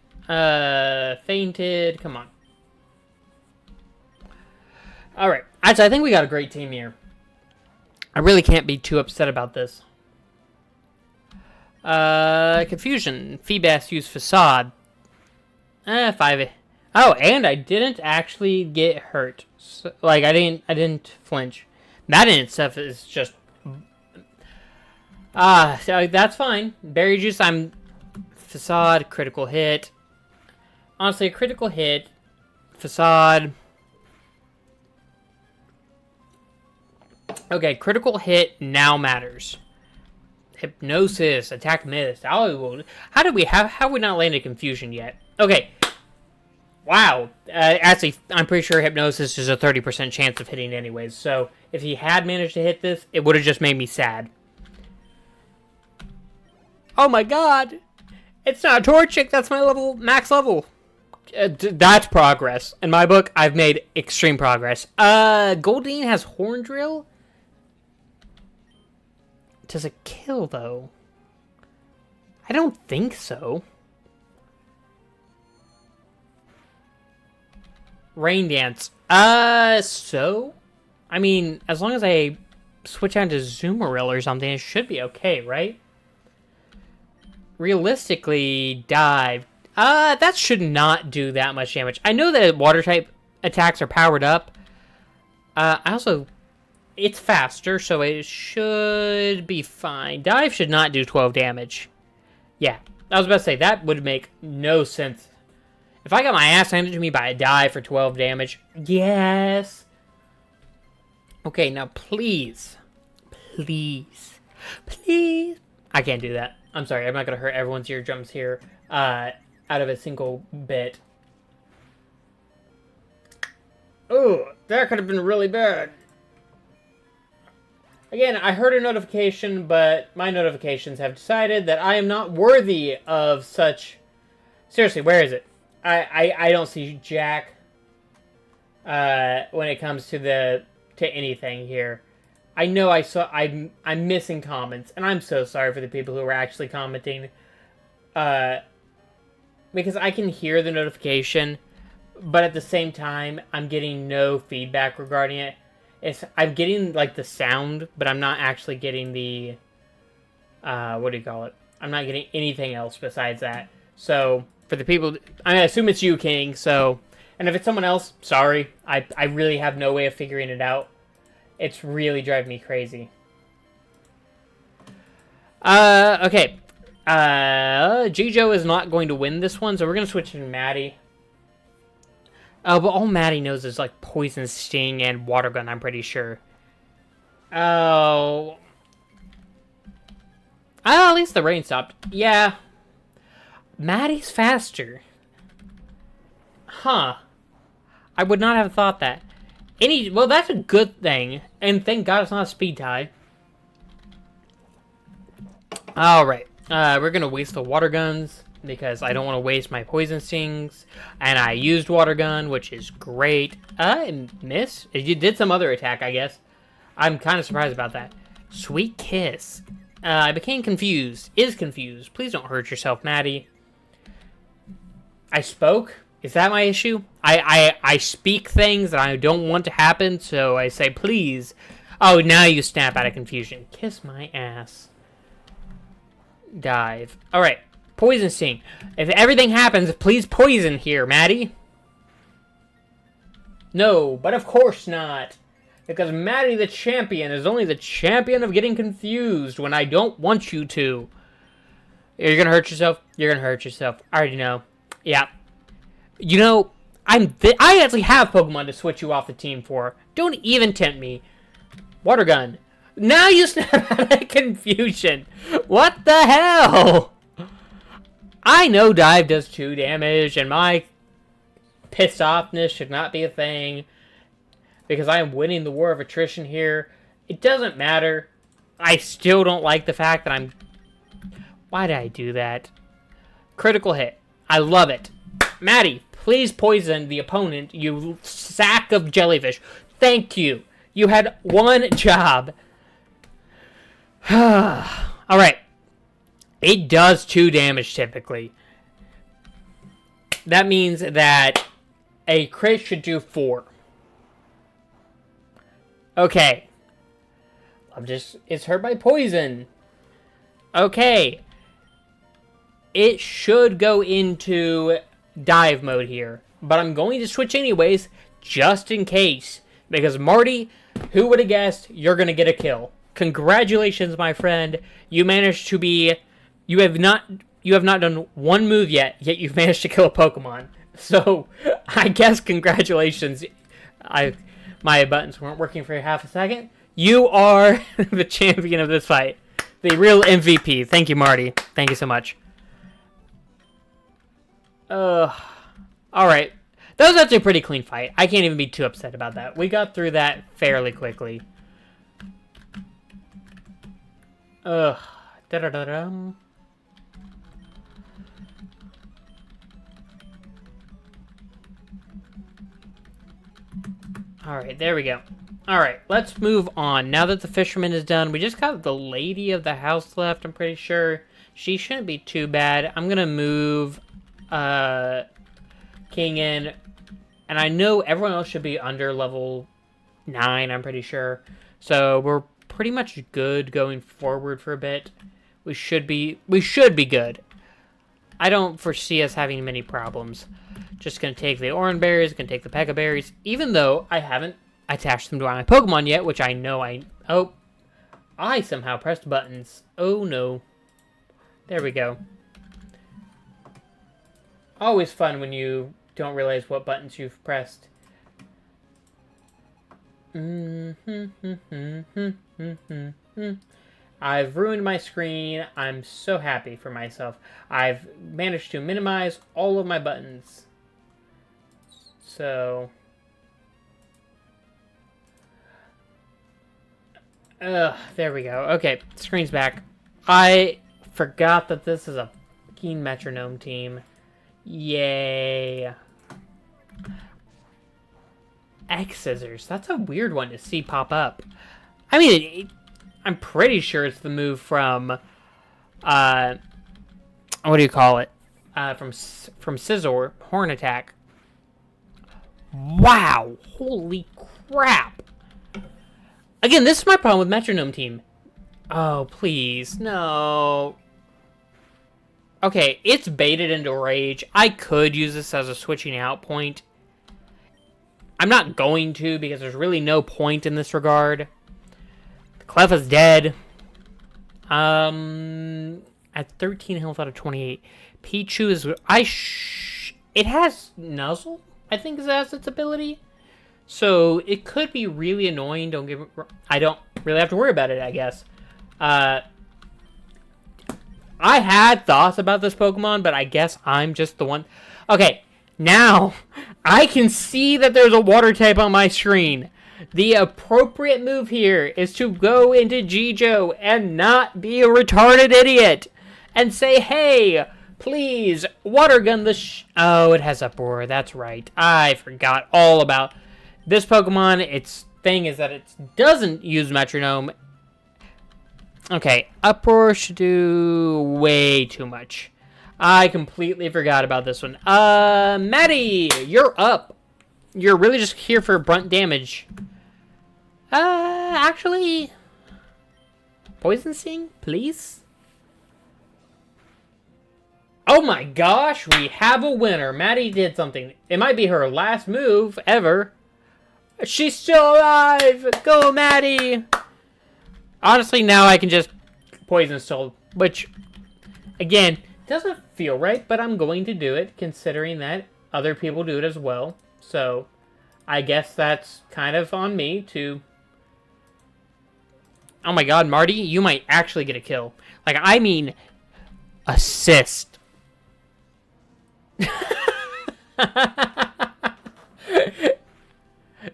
Speaker 1: Fainted. Come on. Alright. Actually, I think we got a great team here. I really can't be too upset about this. Confusion. Feebas use Facade. 5. Oh, and I didn't actually get hurt. So, like, I didn't flinch. That in itself is just... so that's fine. Berry Juice, I'm... Facade, critical hit. Honestly, a critical hit. Facade. Okay, critical hit now matters. Hypnosis, attack missed. How did we not landed confusion yet? Okay. Wow. Actually, I'm pretty sure hypnosis is a 30% chance of hitting anyways. So, if he had managed to hit this, it would have just made me sad. Oh my god! It's not Torchic, that's my max level. That's progress. In my book, I've made extreme progress. Goldeen has Horn Drill? Does it kill, though? I don't think so. Rain Dance. So? I mean, as long as I switch on to Zoomeril or something, it should be okay, right? Realistically, Dive. That should not do that much damage. I know that Water-type attacks are powered up. It's faster, so it should be fine. Dive should not do 12 damage. Yeah, I was about to say, that would make no sense. If I got my ass handed to me by a Dive for 12 damage, yes. Okay, now please. Please. Please. I can't do that. I'm sorry, I'm not going to hurt everyone's eardrums here out of a single bit. Oh, that could have been really bad. Again, I heard a notification, but my notifications have decided that I am not worthy of such... Seriously, where is it? I don't see Jack when it comes to anything here. I know I'm missing comments, and I'm so sorry for the people who are actually commenting. Because I can hear the notification, but at the same time, I'm getting no feedback regarding it. I'm getting, like, the sound, but I'm not actually getting the, what do you call it? I'm not getting anything else besides that. So, for the people, I assume it's you, King, so, and if it's someone else, sorry. I really have no way of figuring it out. It's really driving me crazy. Okay. Jijo is not going to win this one, so we're going to switch to Maddie. But all Maddie knows is, like, Poison Sting and Water Gun, I'm pretty sure. Oh. At least the rain stopped. Yeah. Maddie's faster. Huh. I would not have thought that. Well, that's a good thing. And thank God it's not a speed tie. Alright. We're going to waste the Water Guns, because I don't want to waste my Poison Stings. And I used Water Gun, which is great. Miss? You did some other attack, I guess. I'm kind of surprised about that. Sweet Kiss. I became confused. Is confused. Please don't hurt yourself, Maddie. I spoke? Is that my issue? I speak things that I don't want to happen, so I say, please. Oh, now you snap out of confusion. Kiss my ass. Dive. Alright. Poison Sting. If everything happens, please poison here, Maddie. No, but of course not. Because Maddie the champion is only the champion of getting confused when I don't want you to. You're gonna hurt yourself? You're gonna hurt yourself. I already know. Yeah. You know, I actually have Pokemon to switch you off the team for. Don't even tempt me. Water Gun. Now you snap out of confusion. What the hell? I know Dive does 2 damage, and my pissed offness should not be a thing. Because I am winning the war of attrition here. It doesn't matter. I still don't like the fact that I'm... Why did I do that? Critical hit. I love it. Maddie, please poison the opponent, you sack of jellyfish. Thank you. You had one job. Alright. It does 2 damage typically. That means that a crit should do 4. Okay. It's hurt by poison. Okay. It should go into dive mode here. But I'm going to switch anyways, just in case. Because Marty, who would have guessed you're going to get a kill? Congratulations, my friend. You managed to be... You have not done one move yet you've managed to kill a Pokemon. So, I guess congratulations. My buttons weren't working for half a second. You are the champion of this fight. The real MVP. Thank you, Marty. Thank you so much. Alright. That was actually a pretty clean fight. I can't even be too upset about that. We got through that fairly quickly. Da-da-da-dum. Alright, there we go. Alright, let's move on. Now that the fisherman is done, we just got the lady of the house left, I'm pretty sure. She shouldn't be too bad. I'm gonna move King in. And I know everyone else should be under level 9, I'm pretty sure. So we're pretty much good going forward for a bit. We should be good. I don't foresee us having many problems. Just gonna take the orange berries, gonna take the Pekka berries, even though I haven't attached them to my Pokemon yet, which I know oh, I somehow pressed buttons. Oh no. There we go. Always fun when you don't realize what buttons you've pressed. I've ruined my screen. I'm so happy for myself. I've managed to minimize all of my buttons. So... there we go. Okay, screen's back. I forgot that this is a fucking metronome team. Yay. X scissors. That's a weird one to see pop up. I mean, I'm pretty sure it's the move from, what do you call it? From Scizor, Horn Attack. Wow. Holy crap. Again, this is my problem with Metronome Team. Oh, please. No. Okay, it's baited into Rage. I could use this as a switching out point. I'm not going to, because there's really no point in this regard. Cleffa's dead. At 13 health out of 28. Pichu is... it has Nuzzle, I think, as its ability. So, it could be really annoying. I don't really have to worry about it, I guess. I had thoughts about this Pokemon, but I guess I'm just the one... Okay, now, I can see that there's a water type on my screen. The appropriate move here is to go into Jijo and not be a retarded idiot. And say, hey, please, water gun the Oh, it has Uproar, that's right. I forgot all about... This Pokemon, its thing is that it doesn't use Metronome. Okay, Uproar should do way too much. I completely forgot about this one. Maddie, you're up. You're really just here for brunt damage. Actually... Poison Sting, please? Oh my gosh, we have a winner. Maddie did something. It might be her last move ever. She's still alive! Go, Maddie! Honestly, now I can just Poison Soul, which, again, doesn't feel right, but I'm going to do it, considering that other people do it as well. So, I guess that's kind of on me to... Oh my god, Marty, you might actually get a kill. Like, I mean, assist.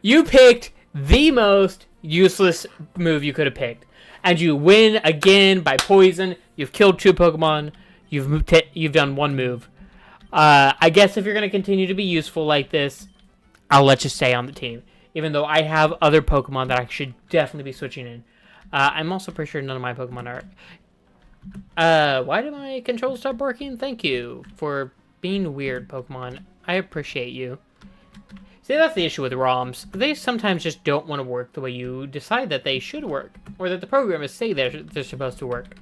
Speaker 1: You picked the most useless move you could have picked. And you win again by poison. You've killed 2 Pokemon. You've done 1 move. I guess if you're going to continue to be useful like this, I'll let you stay on the team. Even though I have other Pokemon that I should definitely be switching in. I'm also pretty sure none of my Pokemon are... why did my controls stop working? Thank you for being weird, Pokemon. I appreciate you. See, that's the issue with ROMs. They sometimes just don't want to work the way you decide that they should work, or that the programmers say they're supposed to work.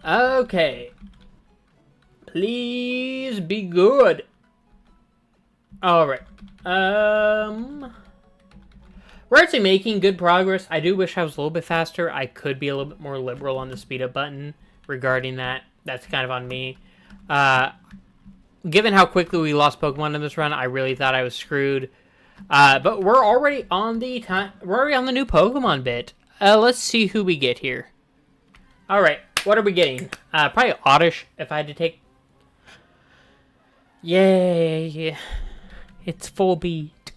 Speaker 1: Okay. Please be good. Alright. We're actually making good progress. I do wish I was a little bit faster. I could be a little bit more liberal on the speed up button regarding that. That's kind of on me. Given how quickly we lost Pokemon in this run, I really thought I was screwed. But we're already on the new Pokemon bit. Let's see who we get here. Alright, what are we getting? Probably Oddish, if I had to take... Yay. It's full beat.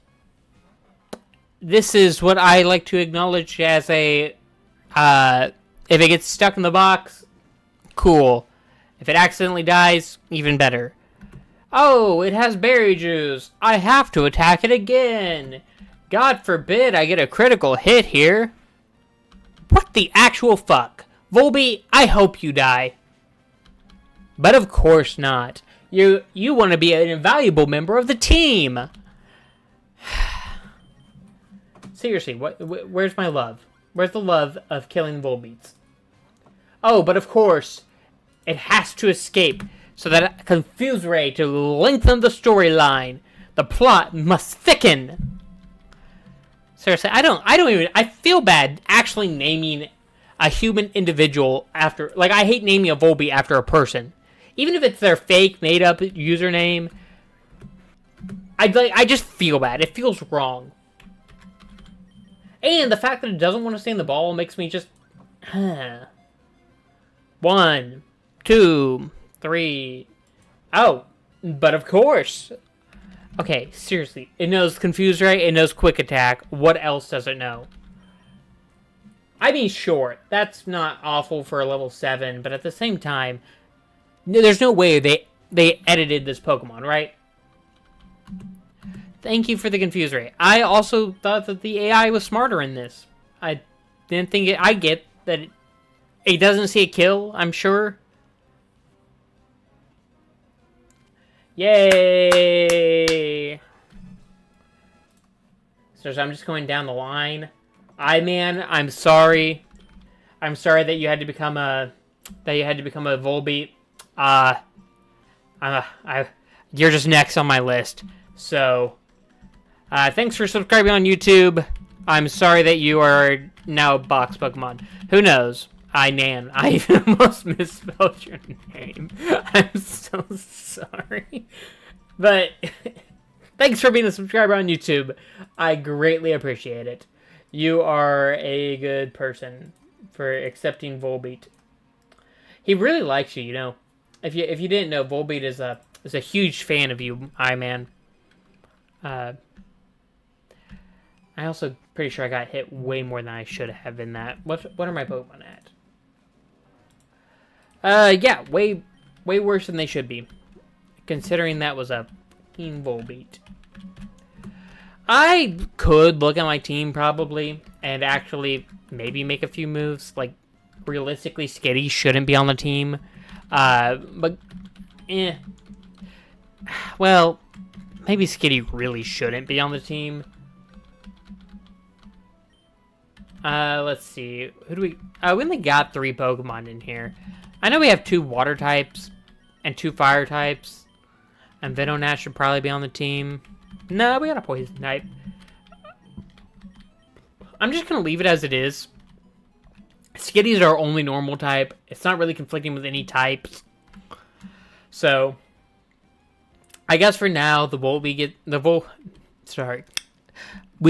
Speaker 1: This is what I like to acknowledge as a... if it gets stuck in the box, cool. If it accidentally dies, even better. Oh, it has berry juice. I have to attack it again. God forbid I get a critical hit here. What the actual fuck? Volbeat, I hope you die. But of course not. You want to be an invaluable member of the team. Seriously, where's my love? Where's the love of killing Volbeats? Oh, but of course, it has to escape so that it confuse Ray to lengthen the storyline. The plot must thicken. Seriously, I feel bad actually naming a human individual after, like, I hate naming a Volbeat after a person. Even if it's their fake, made-up username, I just feel bad. It feels wrong. And the fact that it doesn't want to stay in the ball makes me just... 1, 2, 3... Oh, but of course. Okay, seriously. It knows Confuse Ray, it knows Quick Attack. What else does it know? I mean, sure, that's not awful for a level 7, but at the same time... There's no way they edited this Pokemon, right? Thank you for the Confuse Ray. I also thought that the AI was smarter in this. I didn't think it... I get that it doesn't see a kill, I'm sure. Yay! So I'm just going down the line. I'm sorry. I'm sorry that you had to become a... Volbeat. You're just next on my list. So, thanks for subscribing on YouTube. I'm sorry that you are now a box Pokemon. Who knows? I even almost misspelled your name. I'm so sorry. But, thanks for being a subscriber on YouTube. I greatly appreciate it. You are a good person for accepting Volbeat. He really likes you, you know. If you didn't know, Volbeat is a huge fan of you, man. I also pretty sure I got hit way more than I should have in that. What are my Pokemon at? Yeah, way worse than they should be, considering that was a fucking Volbeat. I could look at my team probably and actually maybe make a few moves. Like, realistically, Skitty shouldn't be on the team. But, well, maybe Skitty really shouldn't be on the team. Let's see. Who do we... we only got 3 Pokemon in here. I know we have 2 water types and 2 fire types. And Venonat should probably be on the team. No, we got a poison type. I'm just going to leave it as it is. Skitty's our only normal type. It's not really conflicting with any types. So, I guess for now, we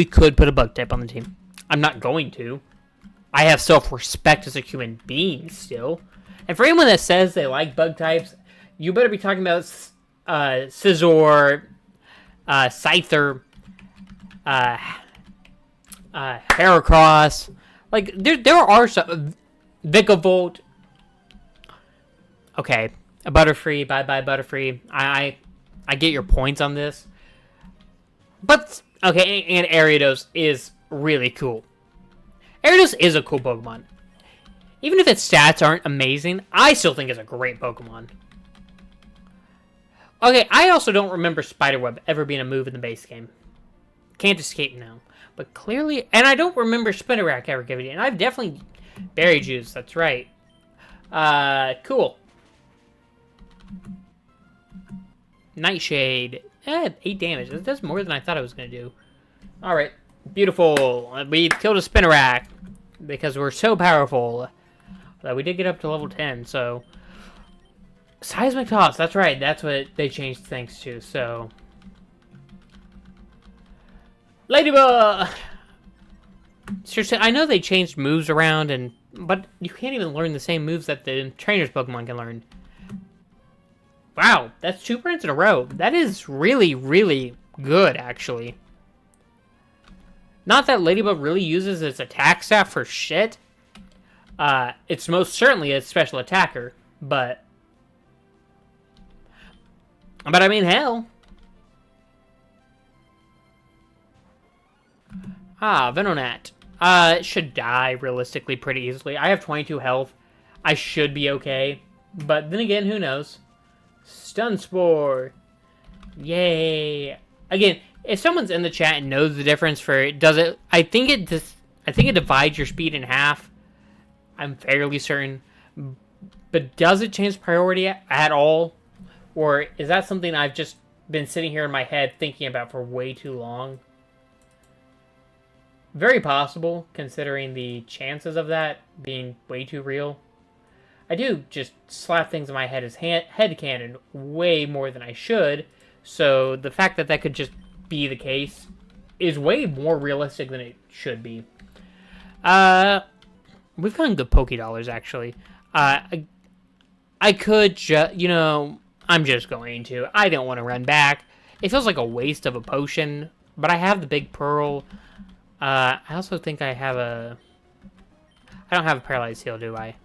Speaker 1: could put a bug type on the team. I'm not going to. I have self-respect as a human being still. And for anyone that says they like bug types, you better be talking about Scizor, Scyther, Heracross. Like, there are some... Vikavolt. Okay. A Butterfree. Bye-bye, Butterfree. I get your points on this. But, okay, and Ariados is really cool. Ariados is a cool Pokemon. Even if its stats aren't amazing, I still think it's a great Pokemon. Okay, I also don't remember Spiderweb ever being a move in the base game. Can't escape now. But clearly... And I don't remember Spinarak ever giving it. And I've definitely... Berry Juice, that's right. Cool. Nightshade. 8 damage. That does more than I thought it was going to do. Alright. Beautiful. We killed a Spinarak. Because we're so powerful. We did get up to level 10, so... Seismic Toss, that's right. That's what they changed things to, so... Ladybug! Seriously, I know they changed moves around, but you can't even learn the same moves that the trainer's Pokemon can learn. Wow, that's 2 prints in a row. That is really, really good, actually. Not that Ladybug really uses its attack staff for shit. It's most certainly a special attacker, but I mean, hell. Venonat. It should die, realistically, pretty easily. I have 22 health. I should be okay. But then again, who knows? Stun Spore. Yay. Again, if someone's in the chat and knows the difference for... Does it... I think it divides your speed in half. I'm fairly certain. But does it change priority at all? Or is that something I've just been sitting here in my head thinking about for way too long? Very possible, considering the chances of that being way too real. I do just slap things in my head as headcanon way more than I should, so the fact that that could just be the case is way more realistic than it should be. We've gotten good Pokédollars, actually. I could just, you know, I'm just going to. I don't want to run back. It feels like a waste of a potion, but I have the Big Pearl. I also think I have a... I don't have a Paralyzed Heal, do I?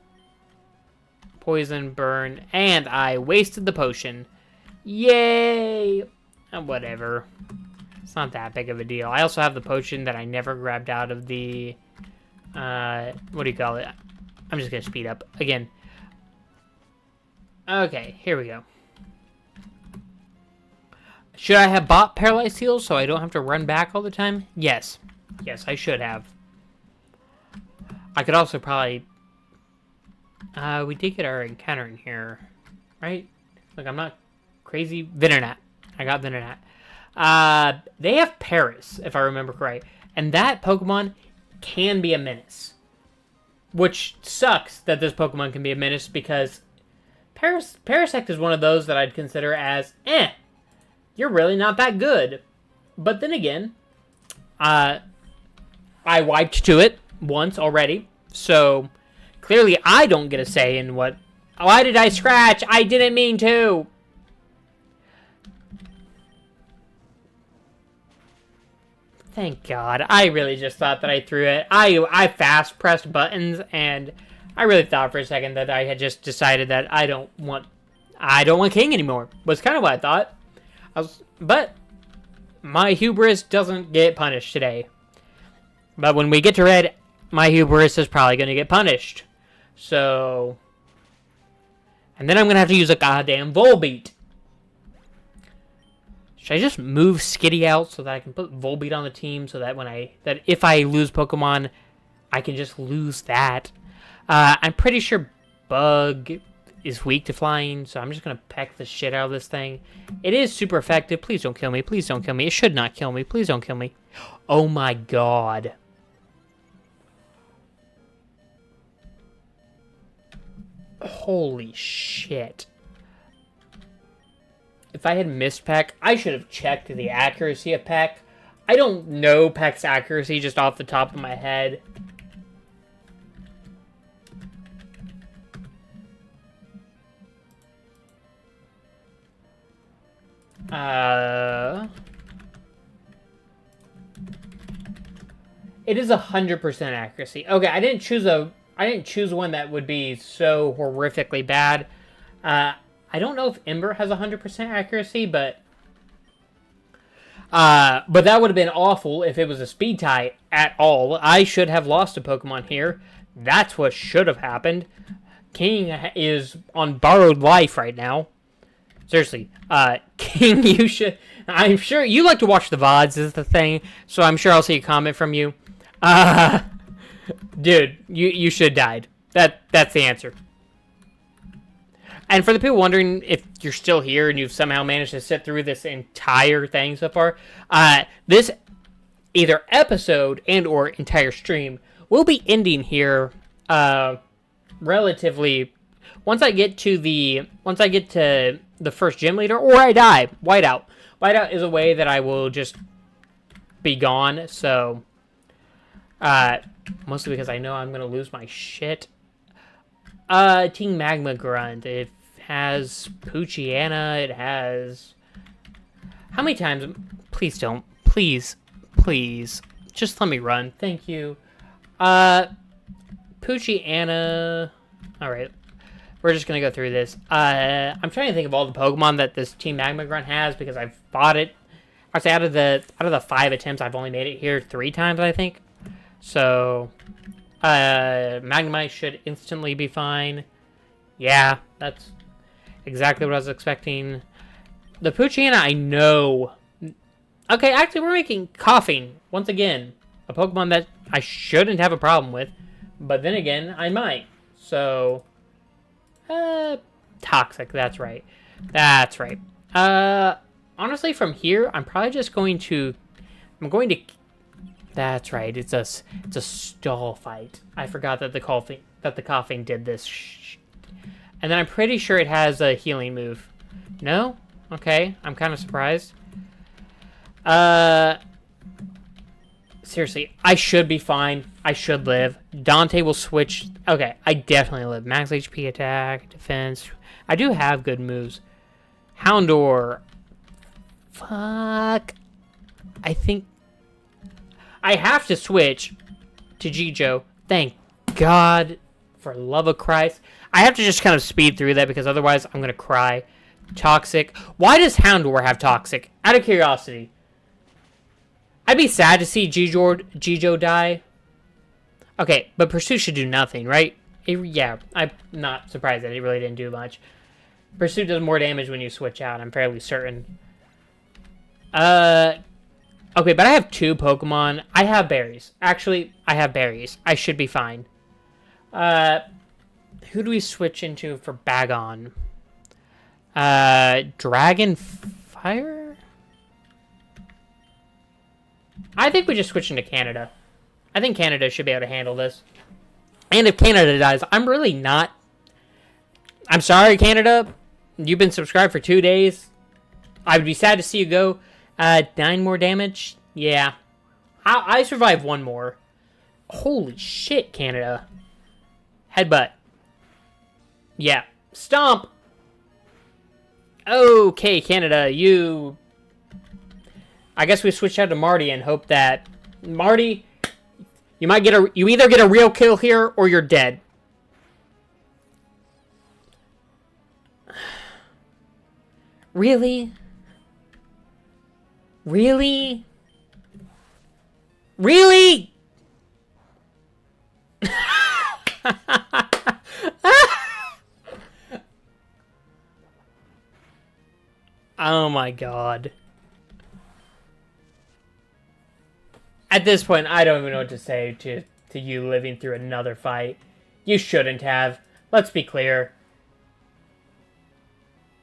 Speaker 1: Poison, burn, and I wasted the potion. Yay! Whatever. It's not that big of a deal. I also have the potion that I never grabbed out of the... what do you call it? I'm just going to speed up. Again. Okay, here we go. Should I have bought Paralyzed Heals so I don't have to run back all the time? Yes. Yes, I should have. I could also probably... we did get our encounter in here, right? Look, I'm not crazy. Venonat. I got Venonat. They have Paris, if I remember correct. And that Pokemon can be a menace. Which sucks that this Pokemon can be a menace because Parasect is one of those that I'd consider as, you're really not that good. But then again, I wiped to it once already, so clearly I don't get a say in what... Why did I scratch? I didn't mean to! Thank God. I really just thought that I threw it. I fast pressed buttons, and I really thought for a second that I had just decided that I don't want King anymore. Was kind of what I thought. But my hubris doesn't get punished today. But when we get to red, my hubris is probably going to get punished. So... And then I'm going to have to use a goddamn Volbeat. Should I just move Skitty out so that I can put Volbeat on the team so that if I lose Pokemon, I can just lose that? I'm pretty sure Bug is weak to flying, so I'm just going to peck the shit out of this thing. It is super effective. Please don't kill me. Please don't kill me. It should not kill me. Please don't kill me. Oh my God. Holy shit. If I had missed Peck, I should have checked the accuracy of Peck. I don't know Peck's accuracy just off the top of my head. It is 100% accuracy. Okay, I didn't choose one that would be so horrifically bad. I don't know if Ember has 100% accuracy, but that would have been awful if it was a speed tie at all. I should have lost a Pokemon here. That's what should have happened. King is on borrowed life right now. Seriously, King, you should... I'm sure you like to watch the VODs is the thing, so I'm sure I'll see a comment from you. Dude, you should have died. That's the answer. And for the people wondering if you're still here and you've somehow managed to sit through this entire thing so far, this either episode and or entire stream will be ending here relatively once I get to the first gym leader or I die. Whiteout. Whiteout is a way that I will just be gone, so mostly because I know I'm gonna lose my shit. Team Magma Grunt. It has Poochiana. It has... How many times... Please don't. Please. Please. Just let me run. Thank you. Poochiana... Alright. We're just gonna go through this. I'm trying to think of all the Pokemon that this Team Magma Grunt has because I've fought it. I'd say out of the 5 attempts, I've only made it here 3 times, I think. So... Magnemite should instantly be fine. Yeah, that's exactly what I was expecting. The Poochiana, I know. Okay, actually, we're making Coughing once again. A Pokemon that I shouldn't have a problem with. But then again, I might. So, Toxic, that's right. That's right. Honestly, from here, I'm probably just going to... That's right. It's a stall fight. I forgot that the coughing did this. And then I'm pretty sure it has a healing move. No? Okay. I'm kind of surprised. Seriously, I should be fine. I should live. Dante will switch. Okay, I definitely live. Max HP, attack, defense. I do have good moves. Houndour. Fuck. I think I have to switch to Jijo. Thank God, for love of Christ. I have to just kind of speed through that because otherwise I'm going to cry. Toxic. Why does Houndour have Toxic? Out of curiosity. I'd be sad to see Jijo die. Okay, but Pursuit should do nothing, right? Yeah, I'm not surprised that it really didn't do much. Pursuit does more damage when you switch out, I'm fairly certain. Okay, but I have 2 Pokemon. I have berries. Actually, I have berries. I should be fine. Who do we switch into for Bagon? Dragon Fire? I think we just switch into Canada. I think Canada should be able to handle this. And if Canada dies, I'm really not... I'm sorry, Canada. You've been subscribed for 2 days. I would be sad to see you go. 9 more damage? Yeah. I survived 1 more. Holy shit, Canada. Headbutt. Yeah. Stomp! Okay, Canada, you... I guess we switch out to Marty and hope that... Marty, you might get a... You either get a real kill here, or you're dead. Really? Really? Really? Oh my God. At this point, I don't even know what to say to you living through another fight. You shouldn't have. Let's be clear.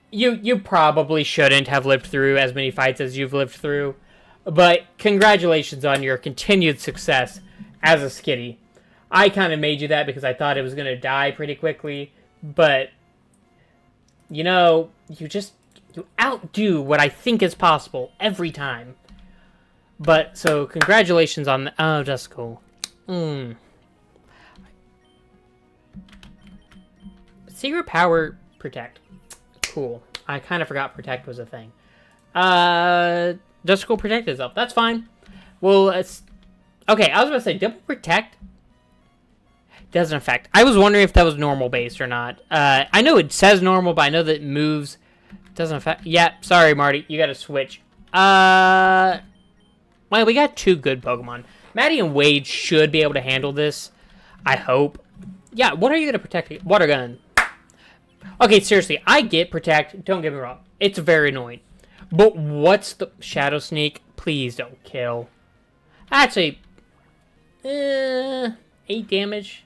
Speaker 1: You probably shouldn't have lived through as many fights as you've lived through. But congratulations on your continued success as a skitty. I kind of made you that because I thought it was going to die pretty quickly. But, you know, you outdo what I think is possible every time. But, so, congratulations on... Oh, that's cool. Secret Power Protect. Cool. I kind of forgot Protect was a thing. Dusticle Protect is up. That's fine. Well, it's... Okay, I was about to say, Double Protect doesn't affect. I was wondering if that was normal based or not. I know it says normal, but I know that it moves. Doesn't affect... Yeah, sorry, Marty. You gotta switch. Well, we got 2 good Pokemon. Maddie and Wade should be able to handle this. I hope. Yeah, what are you gonna protect? Water Gun. Okay, seriously, I get Protect. Don't get me wrong. It's very annoying. But what's the... Shadow Sneak? Please don't kill. Actually, 8 damage.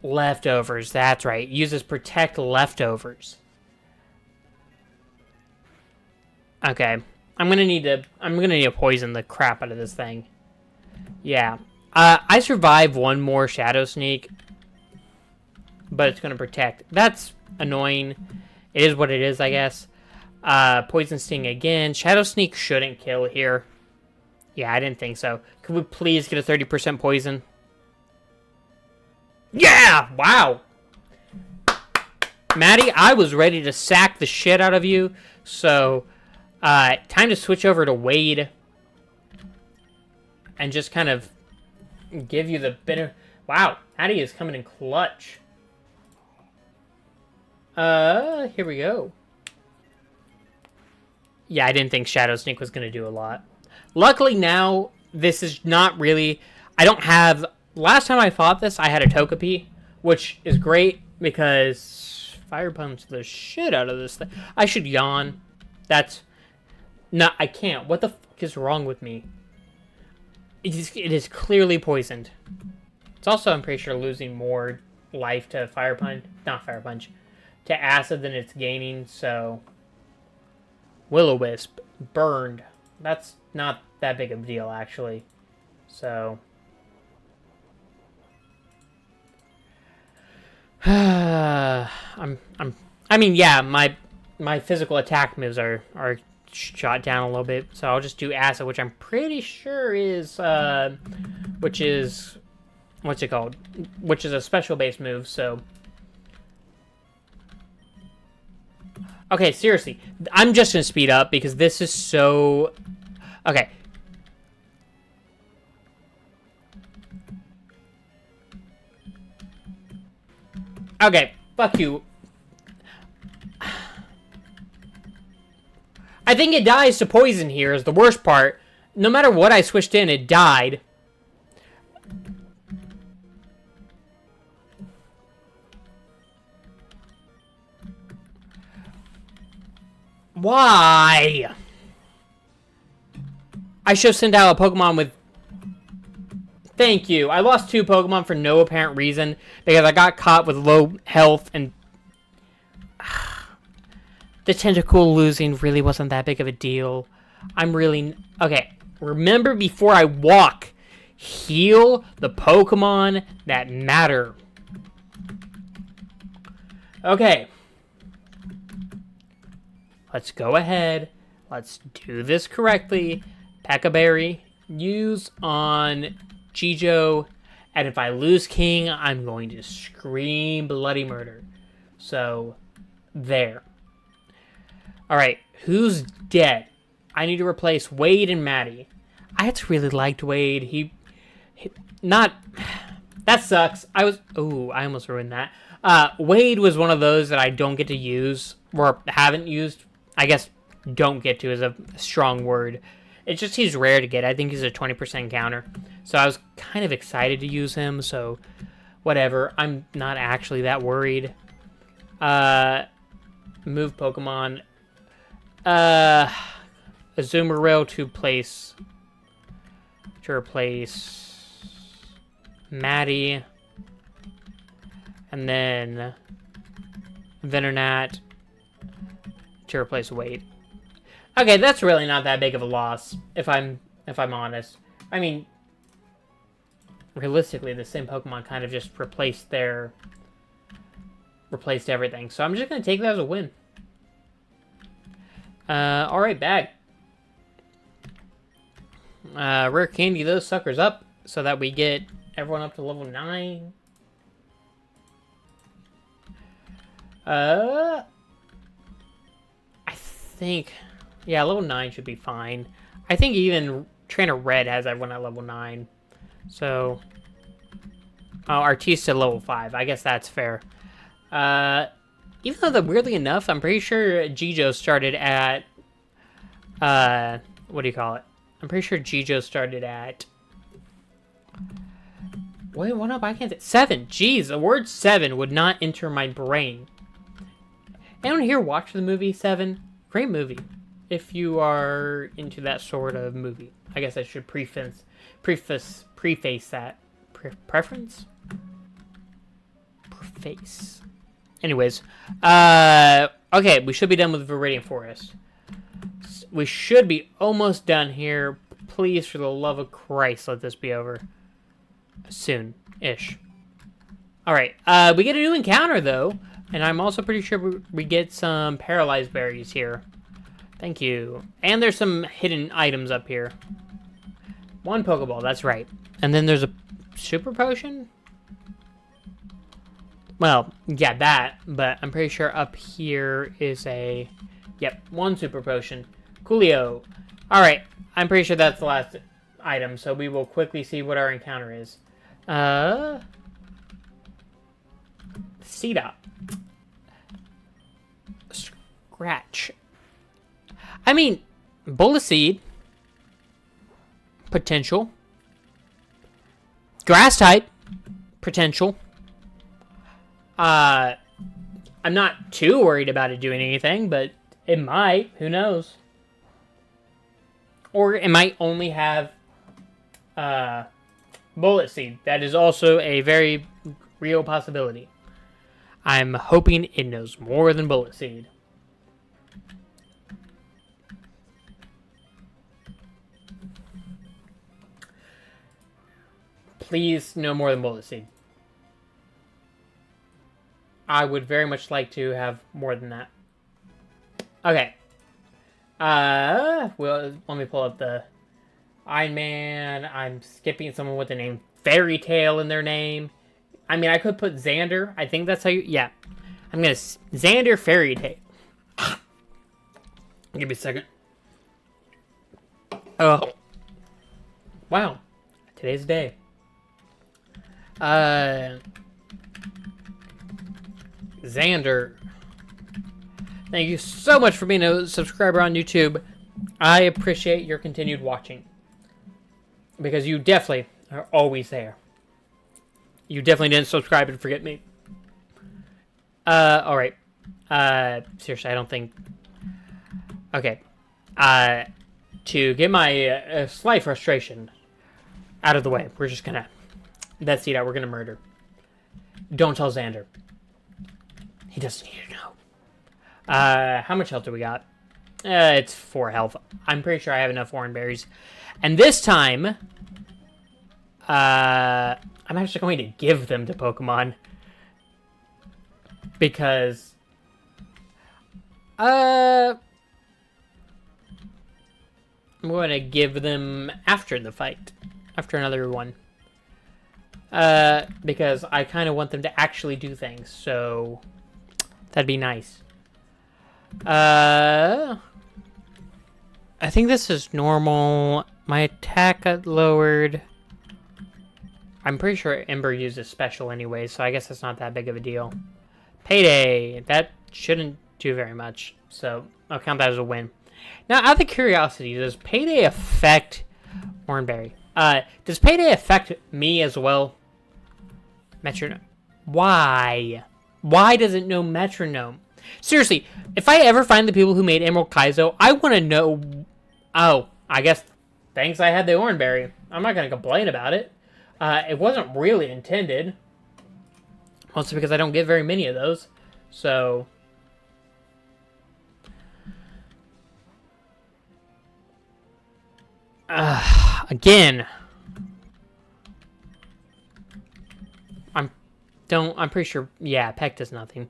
Speaker 1: Leftovers, that's right. Uses Protect Leftovers. Okay. I'm gonna need to poison the crap out of this thing. Yeah. I survive one more Shadow Sneak. But it's gonna Protect. That's annoying. It is what it is, I guess. Poison Sting again. Shadow Sneak shouldn't kill here. Yeah, I didn't think so. Could we please get a 30% poison? Yeah! Wow! Maddie, I was ready to sack the shit out of you. So, time to switch over to Wade. And just kind of give you the bitter... Wow, Maddie is coming in clutch. Here we go. Yeah, I didn't think Shadow Sneak was going to do a lot. Luckily now, this is not really... I don't have... Last time I fought this, I had a Togepi, which is great because Fire Punch the shit out of this thing. I should yawn. That's... No, I can't. What the fuck is wrong with me? It is clearly poisoned. It's also, I'm pretty sure, losing more life to Fire Punch. Not Fire Punch. To Acid than it's gaining, so... Will-O-Wisp. Burned. That's not that big of a deal, actually. So... I mean, yeah, my physical attack moves are shot down a little bit, so I'll just do Acid, which I'm pretty sure is, which is, what's it called? Which is a special base move, so... Okay, seriously, I'm just gonna speed up because this is so... Okay. Okay, fuck you. I think it dies to poison here is the worst part. No matter what I switched in, it died. Why? I should have sent out a Pokemon with... Thank you. I lost 2 Pokemon for no apparent reason because I got caught with low health and... The Tentacool losing really wasn't that big of a deal. I'm really... Okay, remember before I walk, heal the Pokemon that matter. Okay. Let's go ahead. Let's do this correctly. Peck-a-Berry. Use on Jijo. And if I lose King, I'm going to scream bloody murder. So, there. Alright, who's dead? I need to replace Wade and Maddie. I actually really liked Wade. He not... That sucks. Ooh, I almost ruined that. Wade was one of those that I don't get to use, or haven't used. I guess don't get to is a strong word. It's just he's rare to get. I think he's a 20% counter. So I was kind of excited to use him, so whatever. I'm not actually that worried. Move Pokemon. Azumarill to replace Maddie. And then Venonat to replace Wade. Okay, that's really not that big of a loss, if I'm honest. I mean, realistically, the same Pokemon kind of just replaced everything. So I'm just gonna take that as a win. Alright, bag. Rare candy those suckers up so that we get everyone up to level 9. I think... Yeah, level 9 should be fine. I think even Trainer Red has everyone at level 9. So... Oh, Artista level 5. I guess that's fair. Even though, weirdly enough, I'm pretty sure Jijo started at... what do you call it? I'm pretty sure Jijo started at... Wait, what up? I can't say 7. Jeez, the word 7 would not enter my brain. Anyone here watch the movie 7? Great movie. If you are into that sort of movie. I guess I should preface that. Preference? Preface. Anyways. Okay, we should be done with Viridian Forest. We should be almost done here. Please, for the love of Christ, let this be over. Soon-ish. Alright, we get a new encounter, though. And I'm also pretty sure we get some paralyzed berries here. Thank you. And there's some hidden items up here. 1 Pokeball, that's right. And then there's a super potion? Well, yeah, that. But I'm pretty sure up here is a... Yep, 1 super potion. Coolio. Alright, I'm pretty sure that's the last item. So we will quickly see what our encounter is. Seedot. Scratch. I mean, Bullet Seed. Potential. Grass type. Potential. I'm not too worried about it doing anything, but it might. Who knows? Or it might only have Bullet Seed. That is also a very real possibility. I'm hoping it knows more than Bullet Seed. Please no more than Bullet Seed. I would very much like to have more than that. Okay. Well, let me pull up the Iron Man. I'm skipping someone with the name Fairy Tale in their name. I mean, I could put Xander. I think that's how you... Yeah. I'm going to... Xander Fairy Tale. Give me a second. Oh. Wow. Today's the day. Xander. Thank you so much for being a subscriber on YouTube. I appreciate your continued watching. Because you definitely are always there. You definitely didn't subscribe and forget me. Alright. Seriously, I don't think... Okay. To get my slight frustration out of the way, we're just gonna... That Seedot, we're gonna murder. Don't tell Xander. He doesn't need to know. How much health do we got? It's 4 health. I'm pretty sure I have enough orange berries. And this time... I'm actually going to give them to Pokemon. Because... I'm going to give them after the fight. After another one. Because I kind of want them to actually do things. So... That'd be nice. I think this is normal. My attack got lowered. I'm pretty sure Ember uses special anyway, so I guess it's not that big of a deal. Payday. That shouldn't do very much, so I'll count that as a win. Now, out of curiosity, does Payday affect Oranberry? Does Payday affect me as well? Metronome. Why? Why does it know Metronome? Seriously, if I ever find the people who made Emerald Kaizo, I want to know... Oh, I guess thanks I had the Oranberry. I'm not going to complain about it. It wasn't really intended. Mostly because I don't get very many of those. So... again... I'm pretty sure... Yeah, Peck does nothing.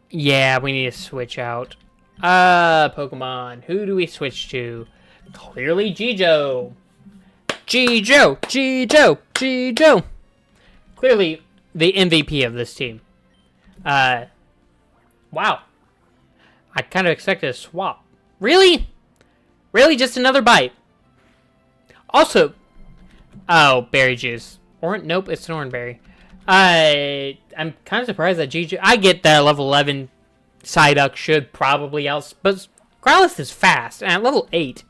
Speaker 1: Yeah, we need to switch out. Pokemon. Who do we switch to? Clearly Jijo. Jijo! Jijo! Jijo! Clearly the MVP of this team. Wow. I kind of expected a swap. Really? Really? Just another bite? Also... Oh, berry juice. Nope, it's an Oranberry. I'm kind of surprised that Jijo... I get that level 11 Psyduck should probably but Growlithe is fast, and at level 8.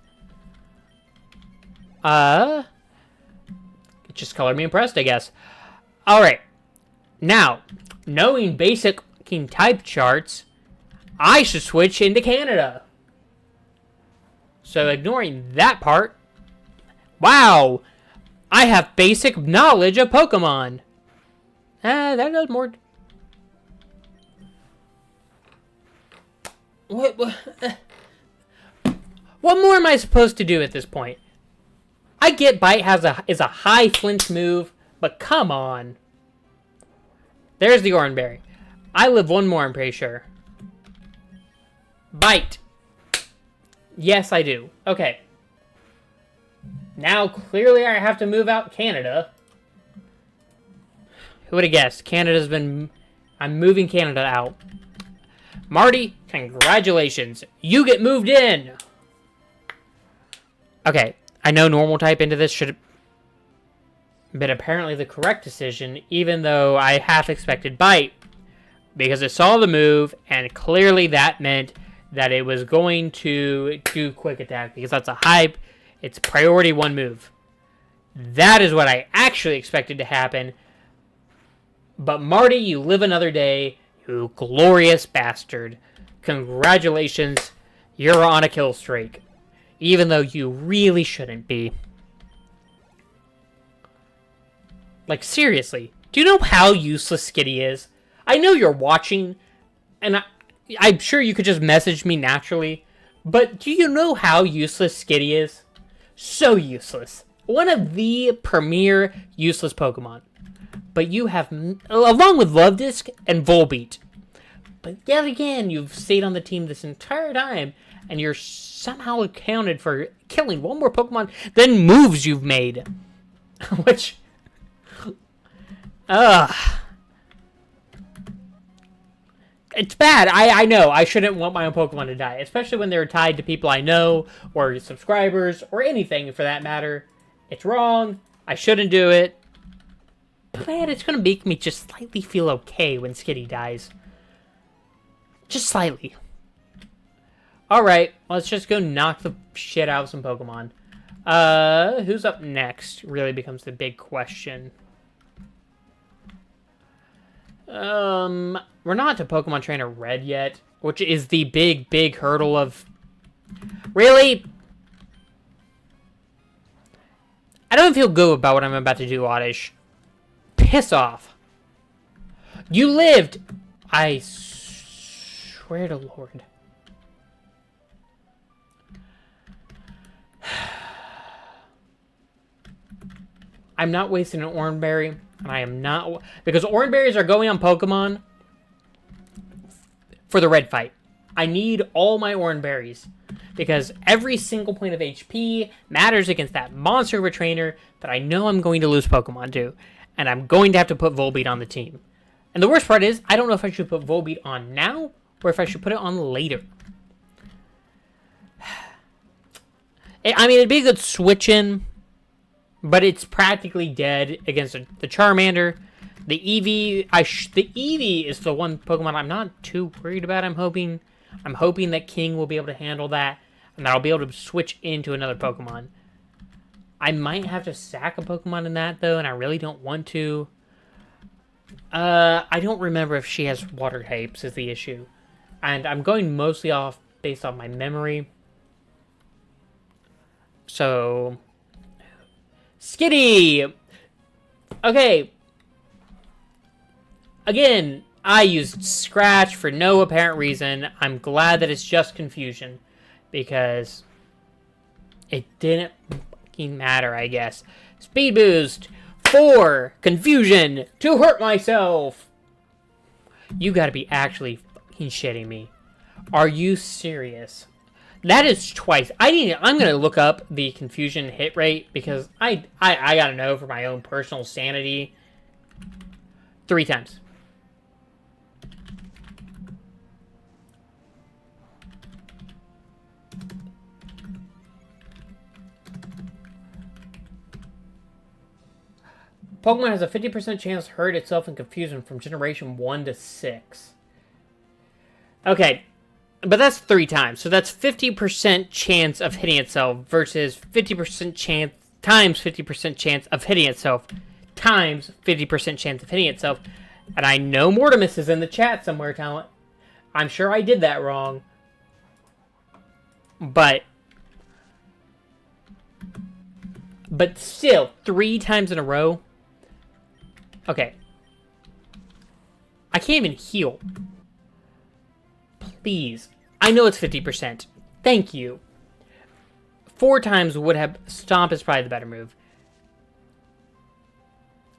Speaker 1: just color me impressed, I guess. Alright. Now, knowing basic type charts, I should switch into Canada. So ignoring that part, wow, I have basic knowledge of Pokemon. That does more. What more am I supposed to do at this point? I get Bite is a high flinch move, but come on. There's the Oranberry. I live one more, I'm pretty sure. Bite. Yes, I do. Okay. Now, clearly I have to move out Canada. Who would have guessed? I'm moving Canada out. Marty, congratulations. You get moved in. Okay, I know normal type into this should have been apparently the correct decision, even though I half expected Bite. Because it saw the move, and clearly that meant that it was going to do Quick Attack, because that's a hype. It's priority 1 move. That is what I actually expected to happen. But Marty, you live another day, you glorious bastard. Congratulations, you're on a kill streak. Even though you really shouldn't be. Like, seriously, do you know how useless Skitty is? I know you're watching, and I'm sure you could just message me naturally, but do you know how useless Skitty is? So useless. One of the premier useless Pokemon. But you have, along with Luvdisc and Volbeat. But yet again, you've stayed on the team this entire time, and you're somehow accounted for killing one more Pokemon than moves you've made. Which... It's bad. I know. I shouldn't want my own Pokemon to die. Especially when they're tied to people I know, or subscribers, or anything for that matter. It's wrong. I shouldn't do it. But man, it's going to make me just slightly feel okay when Skitty dies. Just slightly. Alright, let's just go knock the shit out of some Pokemon. Who's up next really becomes the big question. We're not to Pokemon Trainer Red yet, which is the big hurdle of... Really? I don't feel good about what I'm about to do, Oddish. Piss off. You lived! I swear to Lord. I'm not wasting an Oranberry. And I am not... Because Oranberries are going on Pokemon for the red fight. I need all my Oranberries. Because every single point of HP matters against that monster of a trainer that I know I'm going to lose Pokemon to. And I'm going to have to put Volbeat on the team. And the worst part is, I don't know if I should put Volbeat on now, or if I should put it on later. I mean, it'd be a good switch-in, but it's practically dead against the Charmander. The Eevee, the Eevee is the one Pokemon I'm not too worried about, I'm hoping. I'm hoping that King will be able to handle that, and that I'll be able to switch into another Pokemon. I might have to sack a Pokemon in that, though, and I really don't want to. I don't remember if she has water types is the issue. And I'm going mostly based off my memory. So... Skitty! Okay. Again, I used Scratch for no apparent reason. I'm glad that it's just confusion. Because it didn't fucking matter, I guess. Speed boost! 4! Confusion! To hurt myself! You gotta be actually fucking shitting me. Are you serious? That is twice. I'm gonna look up the confusion hit rate because I gotta know for my own personal sanity. 3 times. Pokemon has a 50% chance to hurt itself in confusion from generation 1 to 6. Okay. But that's 3 times, so that's 50% chance of hitting itself versus 50% chance times 50% chance of hitting itself times 50% chance of hitting itself. And I know Mortimus is in the chat somewhere, talent. I'm sure I did that wrong. But still, 3 times in a row. Okay. I can't even heal. Please. I know it's 50%. Thank you. 4 times would have... Stomp is probably the better move.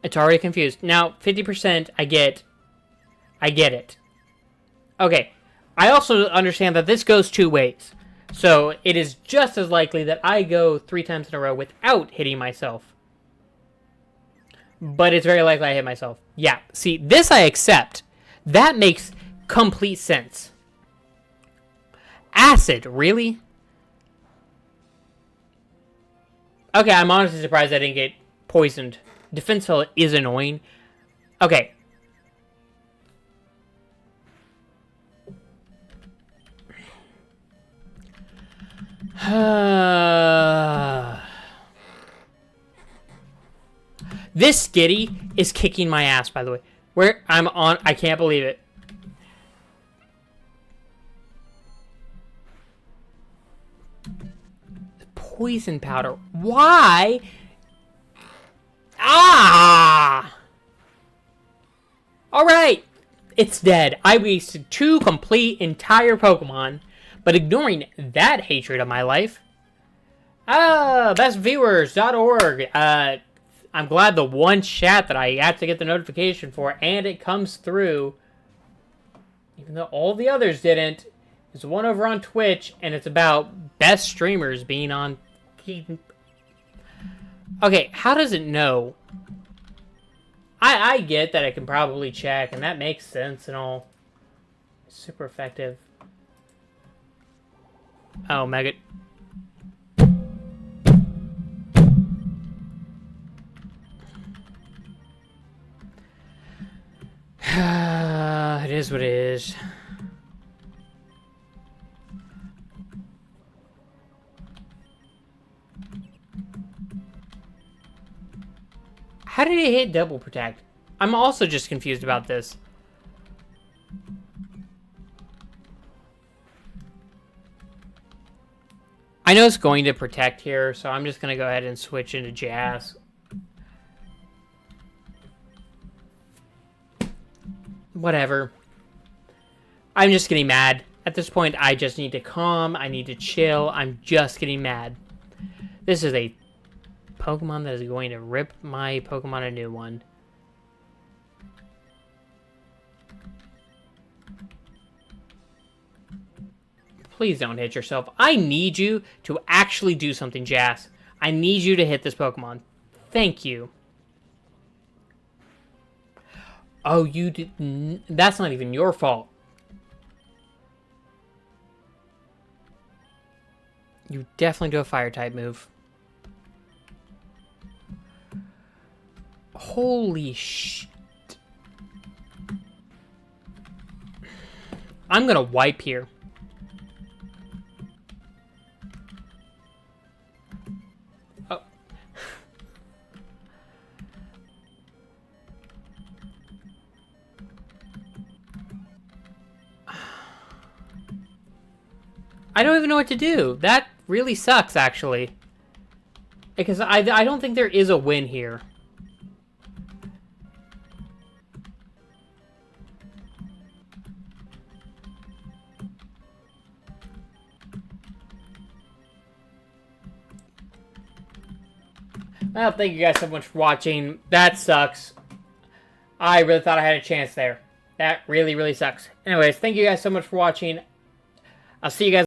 Speaker 1: It's already confused. Now, 50%, I get it. Okay. I also understand that this goes 2 ways. So, it is just as likely that I go 3 times in a row without hitting myself. But it's very likely I hit myself. Yeah, see, this I accept. That makes complete sense. Acid, really? Okay, I'm honestly surprised I didn't get poisoned. Defense Fill is annoying. Okay. This Skitty is kicking my ass, by the way. Where I'm on, I can't believe it. Poison powder. Why? Ah! Alright. It's dead. I wasted 2 complete entire Pokemon. But ignoring that hatred of my life. Bestviewers.org. I'm glad the one chat that I had to get the notification for, and it comes through, even though all the others didn't, is one over on Twitch, and it's about best streamers being on... Okay, how does it know? I get that I can probably check, and that makes sense and all. Super effective. Oh, Mega... It is what it is. How did it hit double protect? I'm also just confused about this. I know it's going to protect here, so I'm just going to go ahead and switch into Jazz. Whatever. I'm just getting mad. At this point, I just need to calm. I need to chill. I'm just getting mad. This is a Pokemon that is going to rip my Pokemon a new one. Please don't hit yourself. I need you to actually do something, Jazz. I need you to hit this Pokemon. Thank you. Oh, you didn't... That's not even your fault. You definitely do a Fire-type move. Holy shit. I'm gonna wipe here. Oh. I don't even know what to do. That really sucks, actually. Because I don't think there is a win here. Well, thank you guys so much for watching. That sucks. I really thought I had a chance there. That really, really sucks. Anyways, thank you guys so much for watching. I'll see you guys